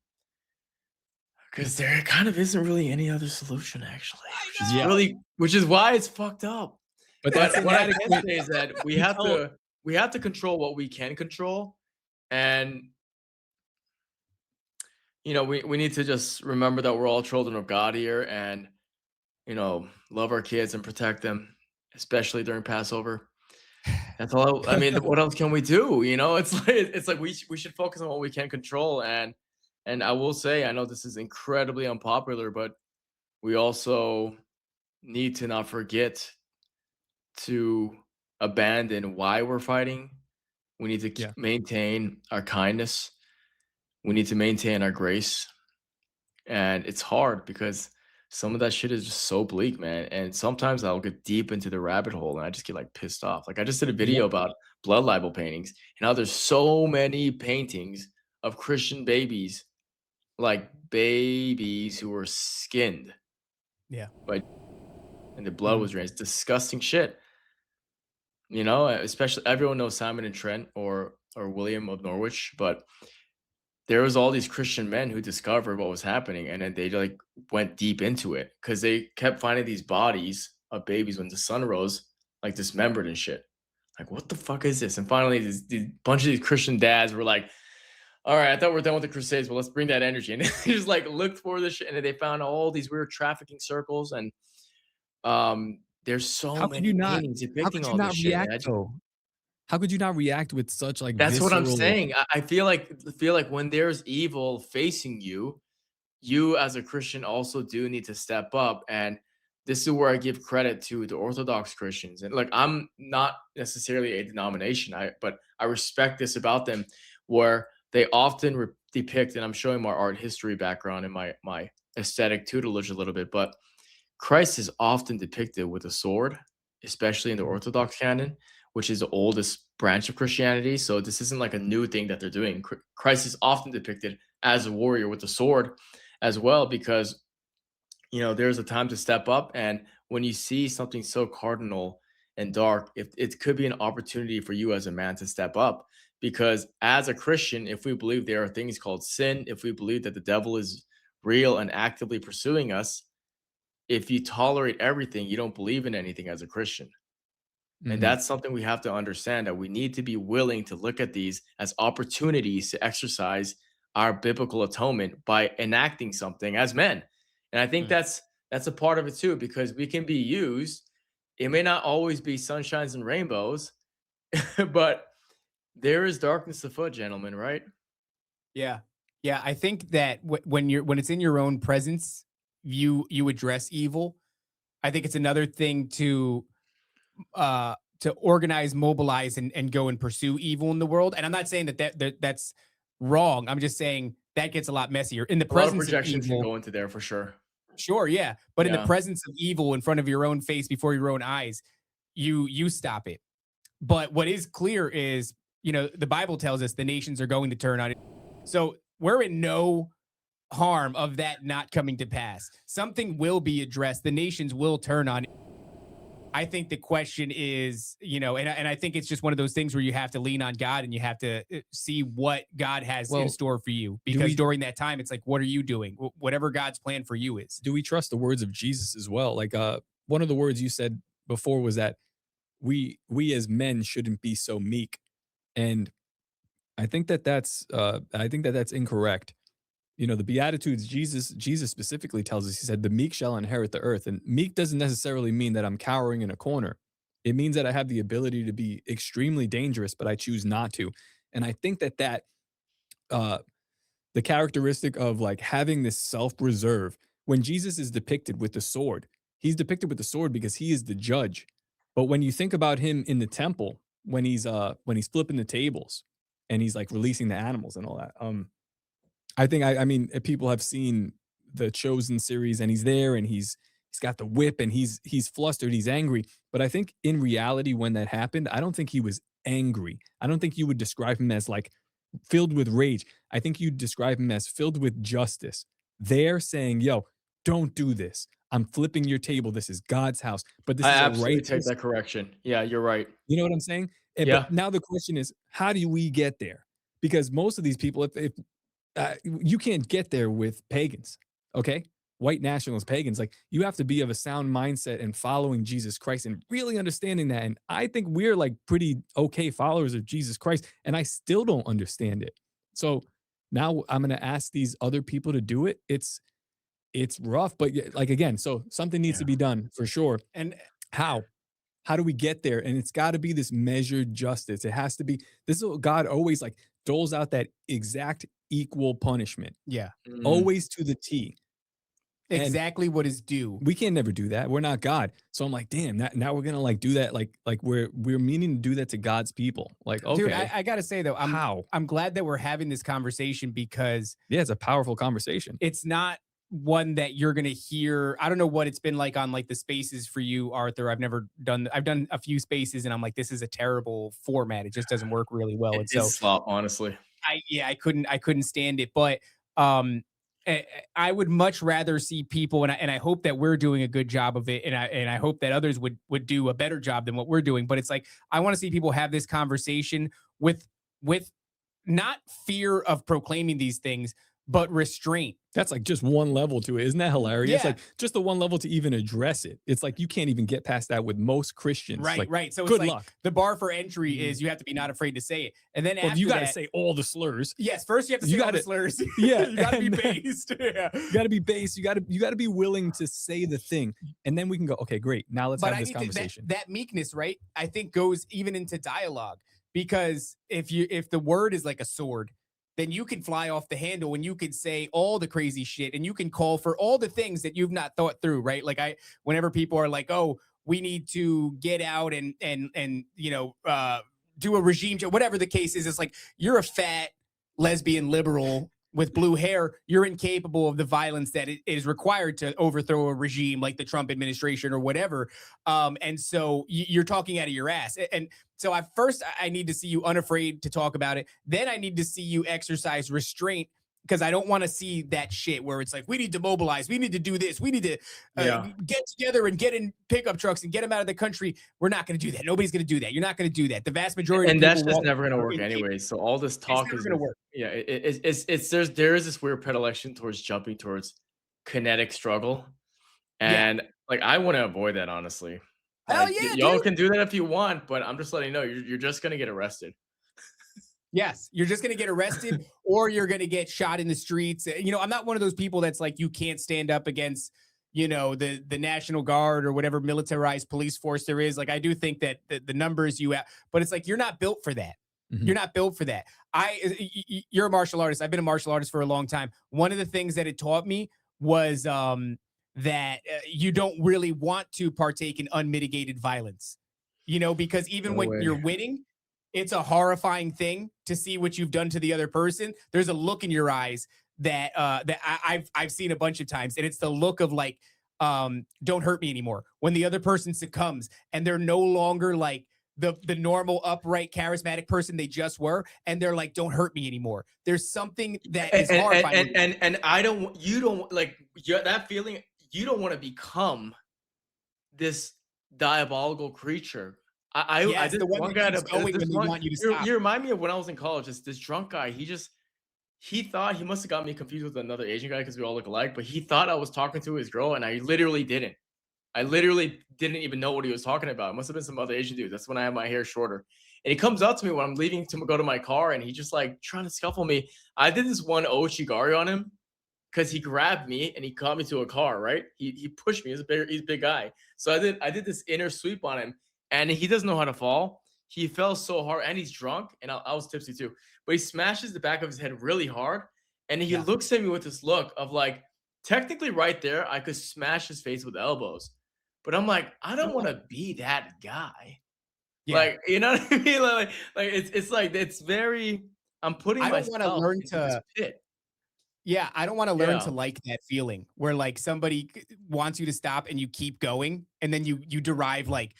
Because there kind of isn't really any other solution, actually. Which is why it's fucked up. But But that's what I can say is that we have to control what we can control, and we need to just remember that we're all children of God here, and love our kids and protect them, especially during Passover. That's all. I mean, what else can we do? It's like we should focus on what we can control, and I will say, I know this is incredibly unpopular, but we also need to not forget to abandon why we're fighting. We need to maintain our kindness. We need to maintain our grace. And it's hard because some of that shit is just so bleak, man. And sometimes I'll get deep into the rabbit hole and I just get like pissed off. Like I just did a Yeah. video about blood libel paintings, and now there's so many paintings of Christian babies, like babies who were skinned Yeah. by and the blood was drained. It's disgusting shit. You know, especially everyone knows Simon and Trent or William of Norwich, but there was all these Christian men who discovered what was happening, and then they like went deep into it because they kept finding these bodies of babies when the sun rose, like dismembered and shit. Like, what the fuck is this? And finally, these bunch of these Christian dads were like, "All right, I thought we're done with the Crusades, but let's bring that energy." And they just like looked for this shit, and then they found all these weird trafficking circles, and there's so How could many you not? paintings How depicting could you all not this shit. And react though? How could you not react with such like that's what I'm visceral? saying. I feel like when there's evil facing you, you as a Christian also do need to step up. And this is where I give credit to the Orthodox Christians. And like I'm not necessarily a denomination, but I respect this about them, where they often depict, and I'm showing my art history background and my aesthetic tutelage a little bit, but Christ is often depicted with a sword, especially in the Orthodox canon, which is the oldest branch of Christianity. So this isn't like a new thing that they're doing. Christ is often depicted as a warrior with a sword as well, because there's a time to step up. And when you see something so cardinal and dark, it could be an opportunity for you as a man to step up. Because as a Christian, if we believe there are things called sin, if we believe that the devil is real and actively pursuing us, if you tolerate everything, you don't believe in anything as a Christian. And Mhm. that's something we have to understand, that we need to be willing to look at these as opportunities to exercise our biblical atonement by enacting something as men. And I think that's a part of it too, because we can be used. It may not always be sunshines and rainbows, but there is darkness afoot, gentlemen, right? Yeah. Yeah. I think that when it's in your own presence, you address evil. I think it's another thing to organize, mobilize, and go and pursue evil in the world. And I'm not saying that's wrong. I'm just saying that gets a lot messier in the A lot of presence of projections can evil. go into there for sure. Sure, yeah, but in the Yeah. presence of evil in front of your own face, before your own eyes, you stop it. But what is clear is, the Bible tells us the nations are going to turn on it. So we're in no harm of that not coming to pass. Something will be addressed. The nations will turn on it. I think the question is, and I think it's just one of those things where you have to lean on God and you have to see what God has in Well, store for you. Because we- during that time, it's like, what are you doing? Whatever God's plan for you is. Do we trust the words of Jesus as well? Like one of the words you said before was that we as men shouldn't be so meek. And I think that's incorrect. The Beatitudes, Jesus specifically tells us, he said, the meek shall inherit the earth. And meek doesn't necessarily mean that I'm cowering in a corner. It means that I have the ability to be extremely dangerous, but I choose not to. And I think that the characteristic of like having this self-reserve, when Jesus is depicted with the sword, he's depicted with the sword because he is the judge. But when you think about him in the temple, when he's flipping the tables and he's like releasing the animals and all that, I think I mean people have seen the Chosen series and he's there and he's got the whip and he's flustered, he's angry. But I think in reality, when that happened, I don't think he was angry. I don't think you would describe him as like filled with rage. I think you'd describe him as filled with justice. They're saying, yo, don't do this. I'm flipping your table. This is God's house. But this I is a absolutely take righteous. that correction. Yeah, you're right. You know what I'm saying? Yeah. But now the question is, how do we get there? Because most of these people, if you can't get there with pagans, okay? White nationalist pagans. Like, you have to be of a sound mindset and following Jesus Christ and really understanding that. And I think we're like pretty okay followers of Jesus Christ, and I still don't understand it. So now I'm going to ask these other people to do it. It's rough, but like, again, so something needs to be done for sure. And How do we get there? And it's got to be this measured justice. It has to be, this is what God always like doles out, that exact equal punishment, yeah, always to the T. And exactly what is due. we can never do that. We're not God. So I'm like, damn, now we're gonna like do that. Like we're meaning to do that to God's people. Like, okay, Dude, I gotta say though, how? I'm glad that we're having this conversation, because Yeah, it's a powerful conversation. it's not one that you're going to hear. I don't know what it's been like on like the spaces for you, Arthur. I've done a few spaces and I'm like, this is a terrible format. It just doesn't work really well. And so It's slop, honestly. I couldn't stand it. But I would much rather see people, and I hope that we're doing a good job of it, and I hope that others would do a better job than what we're doing. But it's like I want to see people have this conversation with not fear of proclaiming these things, but restraint. That's like just one level to it. Isn't that hilarious? Yeah. Like just the one level to even address it. It's like you can't even get past that with most Christians. Right, like, right. So good it's like luck. the bar for entry is you have to be not afraid to say it. And then Well, after you got to that, say all the slurs. yes, first you have to say all the slurs. Yeah, you got to be and then- based. Yeah. You got to be base. You got to be willing to say the thing, and then we can go. Okay, great. Now let's have this conversation. That meekness, right? I think goes even into dialogue, because if the word is like a sword, then you can fly off the handle and you can say all the crazy shit and you can call for all the things that you've not thought through, right? Like whenever people are like, oh, we need to get out and do a regime change, whatever the case is, it's like you're a fat lesbian liberal with blue hair. You're incapable of the violence that is required to overthrow a regime like the Trump administration or whatever. And so you're talking out of your ass. And so I need to see you unafraid to talk about it. Then I need to see you exercise restraint, because I don't want to see that shit where it's like, we need to mobilize, we need to do this, we need to get together and get in pickup trucks and get them out of the country. We're not going to do that. Nobody's going to do that. You're not going to do that. The vast majority And of that's people just never going to work anyway. So all this talk is going to work. Yeah, there is this weird predilection towards jumping towards kinetic struggle, and like I want to avoid that, honestly. Hell Like, yeah, y'all dude. can do that if you want, but I'm just letting you know you're just gonna get arrested. Yes, you're just going to get arrested or you're going to get shot in the streets. I'm not one of those people that's like, you can't stand up against, the National Guard or whatever militarized police force there is. Like, I do think that the numbers you have, but it's like, you're not built for that. Mhm. You're not built for that. You're a martial artist. I've been a martial artist for a long time. One of the things that it taught me was that you don't really want to partake in unmitigated violence, because even No when way. you're winning, it's a horrifying thing to see what you've done to the other person. There's a look in your eyes that I've seen a bunch of times, and it's the look of like, don't hurt me anymore. When the other person succumbs and they're no longer like the normal, upright, charismatic person they just were, and they're like, don't hurt me anymore. There's something that is horrifying. And you don't like that feeling. You don't want to become this diabolical creature. I Yes, did the one one that guy keeps going when they want you to stop. You remind me of when I was in college. This drunk guy. He thought he must have got me confused with another Asian guy because we all look alike. But he thought I was talking to his girl, and I literally didn't. I literally didn't even know what he was talking about. It must have been some other Asian dude. That's when I had my hair shorter. And he comes up to me when I'm leaving to go to my car, and he just like trying to scuffle me. I did this one Ochigari on him because he grabbed me and he caught me to a car. Right? He pushed me. He's a big guy. So I did this inner sweep on him. And he doesn't know how to fall. He fell so hard, and he's drunk, and I was tipsy too. But he smashes the back of his head really hard, and he looks at me with this look of like, technically right there, I could smash his face with elbows. But I'm like, I don't want to be that guy. Yeah. Like, you know what I mean? Like it's like it's very. I'm putting I don't want to myself learn into this to. pit. Yeah, I don't want to learn Yeah. to like that feeling where like somebody wants you to stop and you keep going, and then you derive like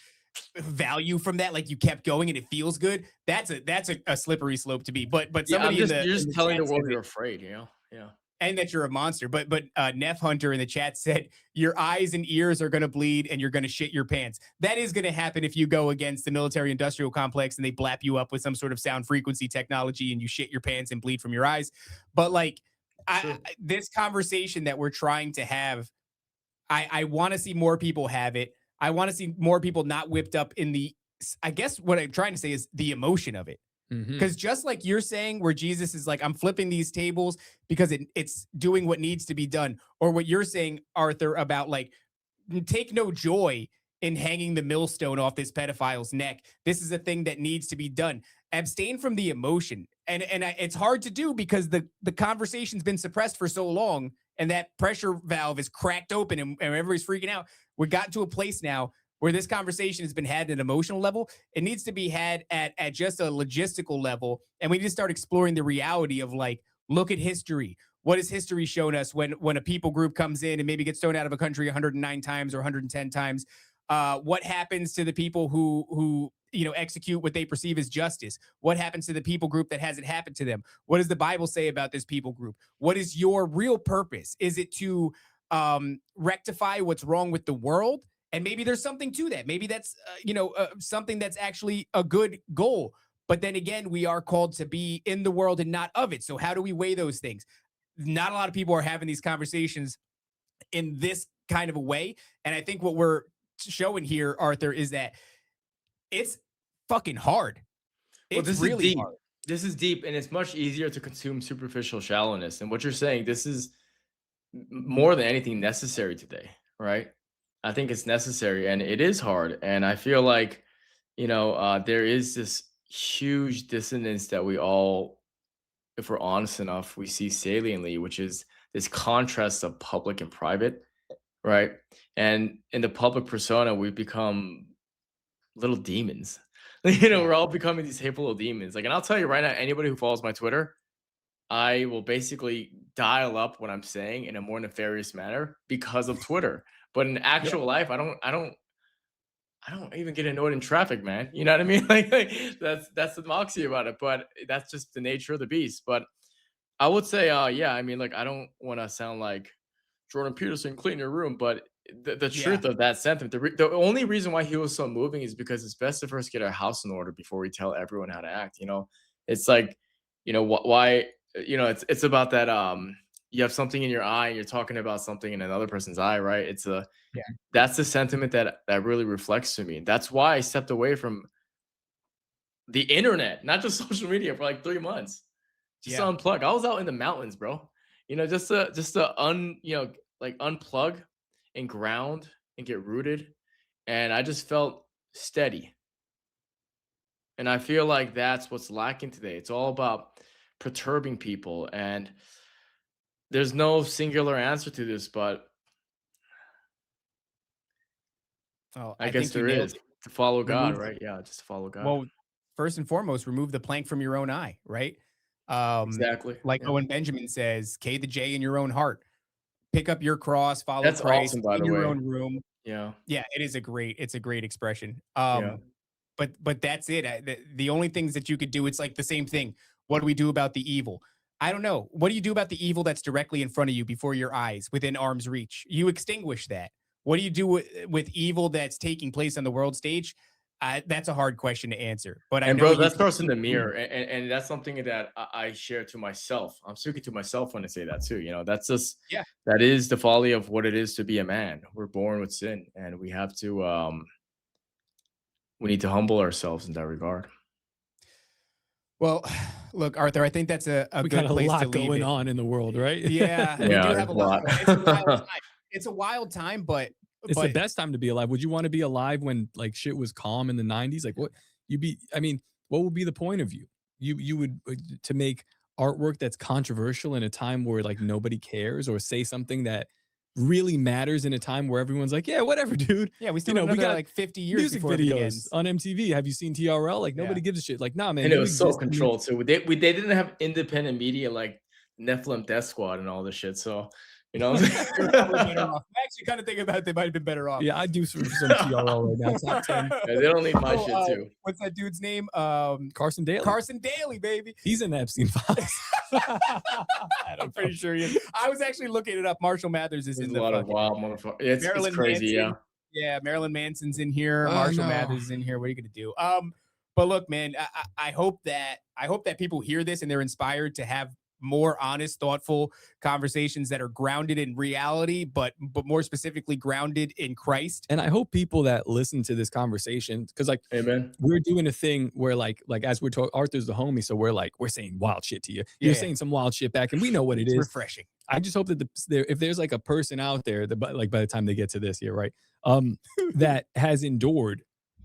value from that, like you kept going and it feels good. That's a slippery slope to be. But Yeah, somebody you're in just the telling the chat world said you're afraid. You know? Yeah. and that you're a monster. But Neff Hunter in the chat said your eyes and ears are going to bleed and you're going to shit your pants. That is going to happen if you go against the military industrial complex and they blap you up with some sort of sound frequency technology and you shit your pants and bleed from your eyes. But like this conversation that we're trying to have, I want to see more people have it. I want to see more people not whipped up in I guess what I'm trying to say is the emotion of it. Because just like you're saying, where Jesus is like, I'm flipping these tables because it's doing what needs to be done. Or what you're saying, Arthur, about like, take no joy in hanging the millstone off this pedophile's neck. This is a thing that needs to be done. Abstain from the emotion. And it's hard to do because the conversation's been suppressed for so long and that pressure valve is cracked open and everybody's freaking out. We got to a place now where this conversation has been had at an emotional level. It needs to be had at just a logistical level. And we need to start exploring the reality of like, look at history. What has history shown us when a people group comes in and maybe gets thrown out of a country 109 times or 110 times? What happens to the people who execute what they perceive as justice? What happens to the people group that hasn't happened to them? What does the Bible say about this people group? What is your real purpose? Is it to rectify what's wrong with the world? And maybe there's something to that. Maybe that's something that's actually a good goal. But then again, we are called to be in the world and not of it. So how do we weigh those things? Not a lot of people are having these conversations in this kind of a way. And I think what we're showing here, Arthur, is that it's fucking hard. Well, It's this really is deep. hard. This is deep, and it's much easier to consume superficial shallowness. And what you're saying, this is more than anything necessary today, right? I think it's necessary, and it is hard. And I feel like, there is this huge dissonance that we all, if we're honest enough, we see saliently, which is this contrast of public and private, right? And in the public persona, we've become little demons. We're all becoming these hateful little demons. Like, and I'll tell you right now, anybody who follows my Twitter, I will basically dial up what I'm saying in a more nefarious manner because of Twitter. But in actual life, I don't even get annoyed in traffic, man. You know what I mean? Like that's the moxie about it. But that's just the nature of the beast. But I would say, yeah, I mean, like, I don't want to sound like Jordan Peterson, clean your room, but the truth of that sentiment, the only reason why he was so moving is because it's best to first get our house in order before we tell everyone how to act. It's like, why, it's about that. You have something in your eye and you're talking about something in another person's eye, right? That's the sentiment that really reflects to me. That's why I stepped away from the internet, not just social media, for like 3 months. Just to unplug. I was out in the mountains, bro. Just to unplug and ground and get rooted. And I just felt steady. And I feel like that's what's lacking today. It's all about perturbing people. And there's no singular answer to this, but I guess there is. To follow God, right? Yeah, just to follow God. Well, first and foremost, remove the plank from your own eye, right? Exactly. Like Owen Benjamin says, K the J in your own heart. Pick up your cross, follow That's Christ awesome, by in the your way. own room. Yeah. Yeah, it's a great expression. Yeah. But that's it. The only things that you could do, it's like the same thing. What do we do about the evil? I don't know. What do you do about the evil that's directly in front of you, before your eyes, within arm's reach? You extinguish that. What do you do with evil that's taking place on the world stage? That's a hard question to answer. But I know bro, that starts in the mirror, and that's something that I share to myself. I'm speaking to myself when I say that too. That's just that is the folly of what it is to be a man. We're born with sin, and we have to we need to humble ourselves in that regard. Well, look, Arthur, I think that's a We good got a place to lot leave going it. on in the world, right? Yeah, we do Yeah, have a there's a lot. lot. It's a wild time. It's a wild time, but It's the best time to be alive. Would you want to be alive when like shit was calm in the 90s? Like what what would be the point of you? You would to make artwork that's controversial in a time where like nobody cares, or say something that really matters in a time where everyone's like, yeah, whatever, dude. Yeah, we still have another, like 50 years music before everything videos ends. on MTV. Have you seen TRL? Like nobody gives a shit. Like, nah, man. And it you was so exist in these- controlled too. They didn't have independent media like Nephilim Death Squad and all this shit. So They were probably better off. I actually kind of think about it, they might have been better off. Yeah, I do some TRL right now. Top 10. Yeah, they don't need my shit too. What's that dude's name? Carson Daly. Carson Daly, baby. He's in the Epstein files. I'm pretty sure he is. I was actually looking it up. Marshall Mathers is There's in a the lot of fucking- wild motherfuckers. It's Marilyn crazy, Manson. Yeah, Marilyn Manson's in here. Oh, Marshall no. Mathers is in here. What are you gonna do? But look, man, I hope that people hear this and they're inspired to have more honest, thoughtful conversations that are grounded in reality, but more specifically grounded in Christ. And I hope people that listen to this conversation, because like Amen. we're doing a thing where like as we're talking, Arthur's the homie, so we're saying wild shit to you. You're saying some wild shit back, and we know what it It's is. refreshing. I just hope that if there's like a person out there that by the time they get to this here, right, that has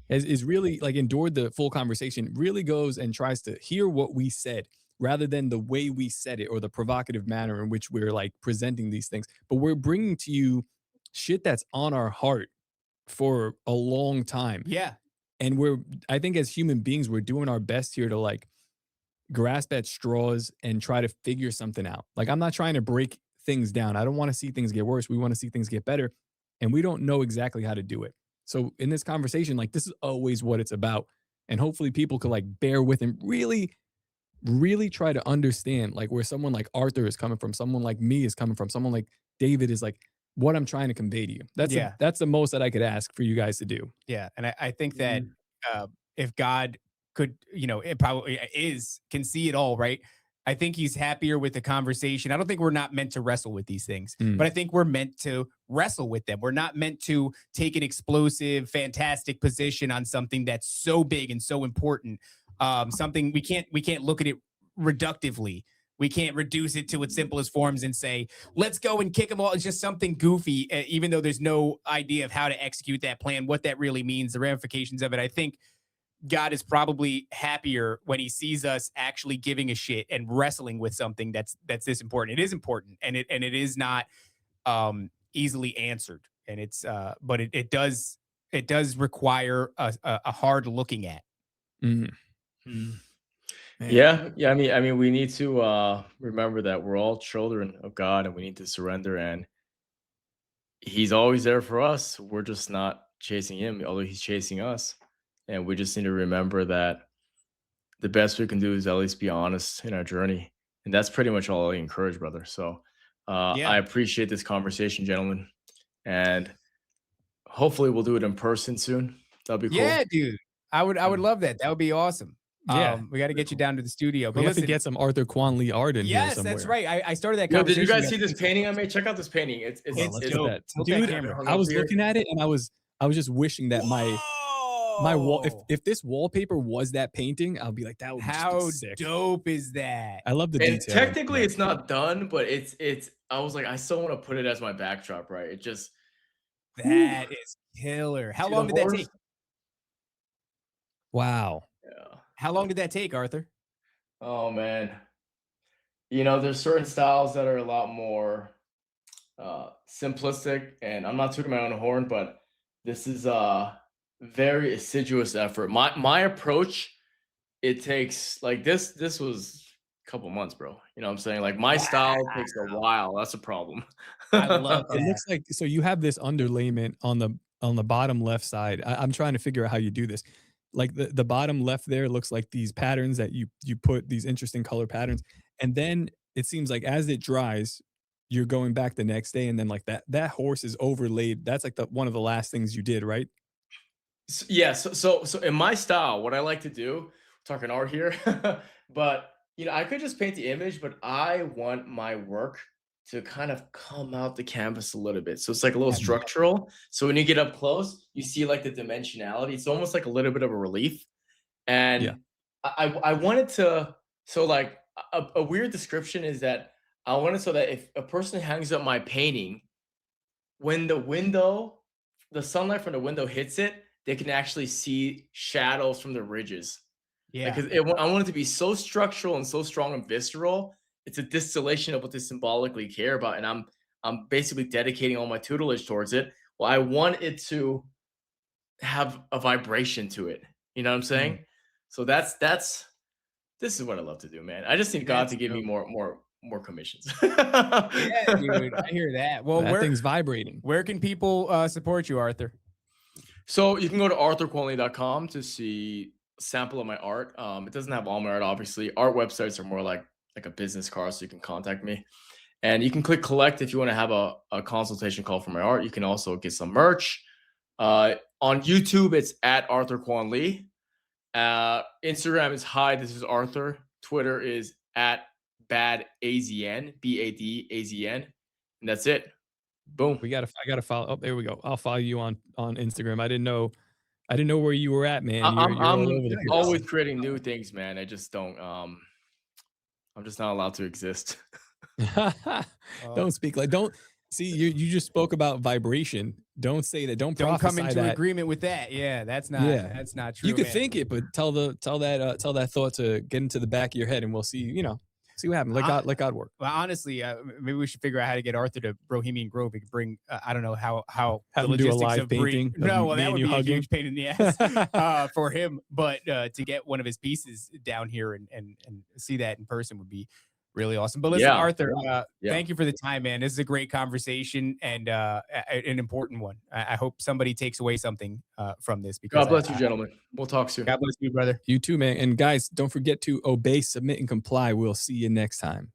is really like endured the full conversation, really goes and tries to hear what we said rather than the way we said it or the provocative manner in which we're like presenting these things. But we're bringing to you shit that's on our heart for a long time. Yeah. And I think as human beings, we're doing our best here to like grasp at straws and try to figure something out. Like, I'm not trying to break things down. I don't want to see things get worse. We want to see things get better. And we don't know exactly how to do it. So in this conversation, like, this is always what it's about. And hopefully people could like bear with and really, really try to understand like where someone like Arthur is coming from, someone like me is coming from, someone like David is like, what I'm trying to convey to you. That's the most that I could ask for you guys to do. Yeah. And I think that if God could, it probably can see it all, right? I think he's happier with the conversation. I don't think we're not meant to wrestle with these things, but I think we're meant to wrestle with them. We're not meant to take an explosive, fantastic position on something that's so big and so important. Something we can't look at it reductively. We can't reduce it to its simplest forms and say, let's go and kick them all. It's just something goofy, even though there's no idea of how to execute that plan, what that really means, the ramifications of it. I think God is probably happier when he sees us actually giving a shit and wrestling with something that's this important. It is important, and it is not easily answered. And it's but it does require a hard looking at. Yeah. I mean, we need to remember that we're all children of God, and we need to surrender. And he's always there for us. We're just not chasing him, although he's chasing us. And we just need to remember that the best we can do is at least be honest in our journey. And that's pretty much all I encourage, brother. So I appreciate this conversation, gentlemen. And hopefully we'll do it in person soon. That'll be cool. Yeah, dude. I would love that. That would be awesome. Yeah. We got to get you down to the studio. But we have to get some Arthur Kwon Lee art in here Yes, somewhere. that's right. I started that Yo, conversation. did you guys see this painting I made? Check out this painting. It's Let's dope. get that. Tilt that Dude, camera. I was looking at it and I was just wishing that my wall, if this wallpaper was that painting, I'll be like, that would be How sick. dope is that? I love the And detail. technically it's not done, but it's I was like, I still want to put it as my backdrop, right? It just That is killer. How long did that take? Wow. Yeah. How long did that take, Arthur? Oh man. There's certain styles that are a lot more simplistic, and I'm not tooting my own horn, but this is a very assiduous effort. My approach, it takes like this was a couple months, bro. You know what I'm saying? Like my style takes a while. That's a problem. I love It looks like, so you have this underlayment on the bottom left side. I'm trying to figure out how you do this. Like the bottom left there looks like these patterns that you put, these interesting color patterns. And then it seems like as it dries, you're going back the next day, and then like that horse is overlaid. That's like one of the last things you did, right? Yeah. So in my style, what I like to do, talking art here, but I could just paint the image, but I want my work to kind of come out the canvas a little bit. So it's like a little structural. So when you get up close, you see like the dimensionality. It's almost like a little bit of a relief. And I wanted to, so like a weird description is that I wanted so that if a person hangs up my painting, when the sunlight from the window hits it, they can actually see shadows from the ridges. Yeah. Because I want it to be so structural and so strong and visceral. It's a distillation of what they symbolically care about, and I'm basically dedicating all my tutelage towards it. Well, I want it to have a vibration to it. You know what I'm saying? So this is what I love to do, man. I just need God to give me more commissions. Yeah, dude, I hear that. Well, That thing's vibrating. Where can people support you, Arthur? So you can go to arthurkwonlee.com to see a sample of my art. It doesn't have all my art, obviously. Art websites are more like a business card, so you can contact me. And you can click collect if you want to have a consultation call for my art. You can also get some merch. On YouTube, it's at Arthur Kwon Lee. Instagram is hi, this is Arthur. Twitter is at BadAZN, BADAZN. And that's it. Boom. I gotta follow. Oh, there we go. I'll follow you on Instagram. I didn't know where you were at, man. I'm all over the place. always creating new things, man. I just don't I'm just not allowed to exist. Don't speak like see you just spoke about vibration. Don't say that. Don't come into that. agreement with that. Yeah, that's not true. You could man. think it, but tell that thought to get into the back of your head, and we'll see. See what happens. Let God work. Well, honestly, maybe we should figure out how to get Arthur to Bohemian Grove. We could bring, I don't know how Have the him do a logistics live of bringing. painting of No, well, me that and would you be a hugging. huge pain in the ass for him. But to get one of his pieces down here and see that in person would be really awesome. But listen, Yeah. Arthur, Yeah. thank you for the time, man. This is a great conversation and an important one. I hope somebody takes away something from this. Because God bless you, gentlemen. We'll talk soon. God bless you, brother. You too, man. And guys, don't forget to obey, submit, and comply. We'll see you next time.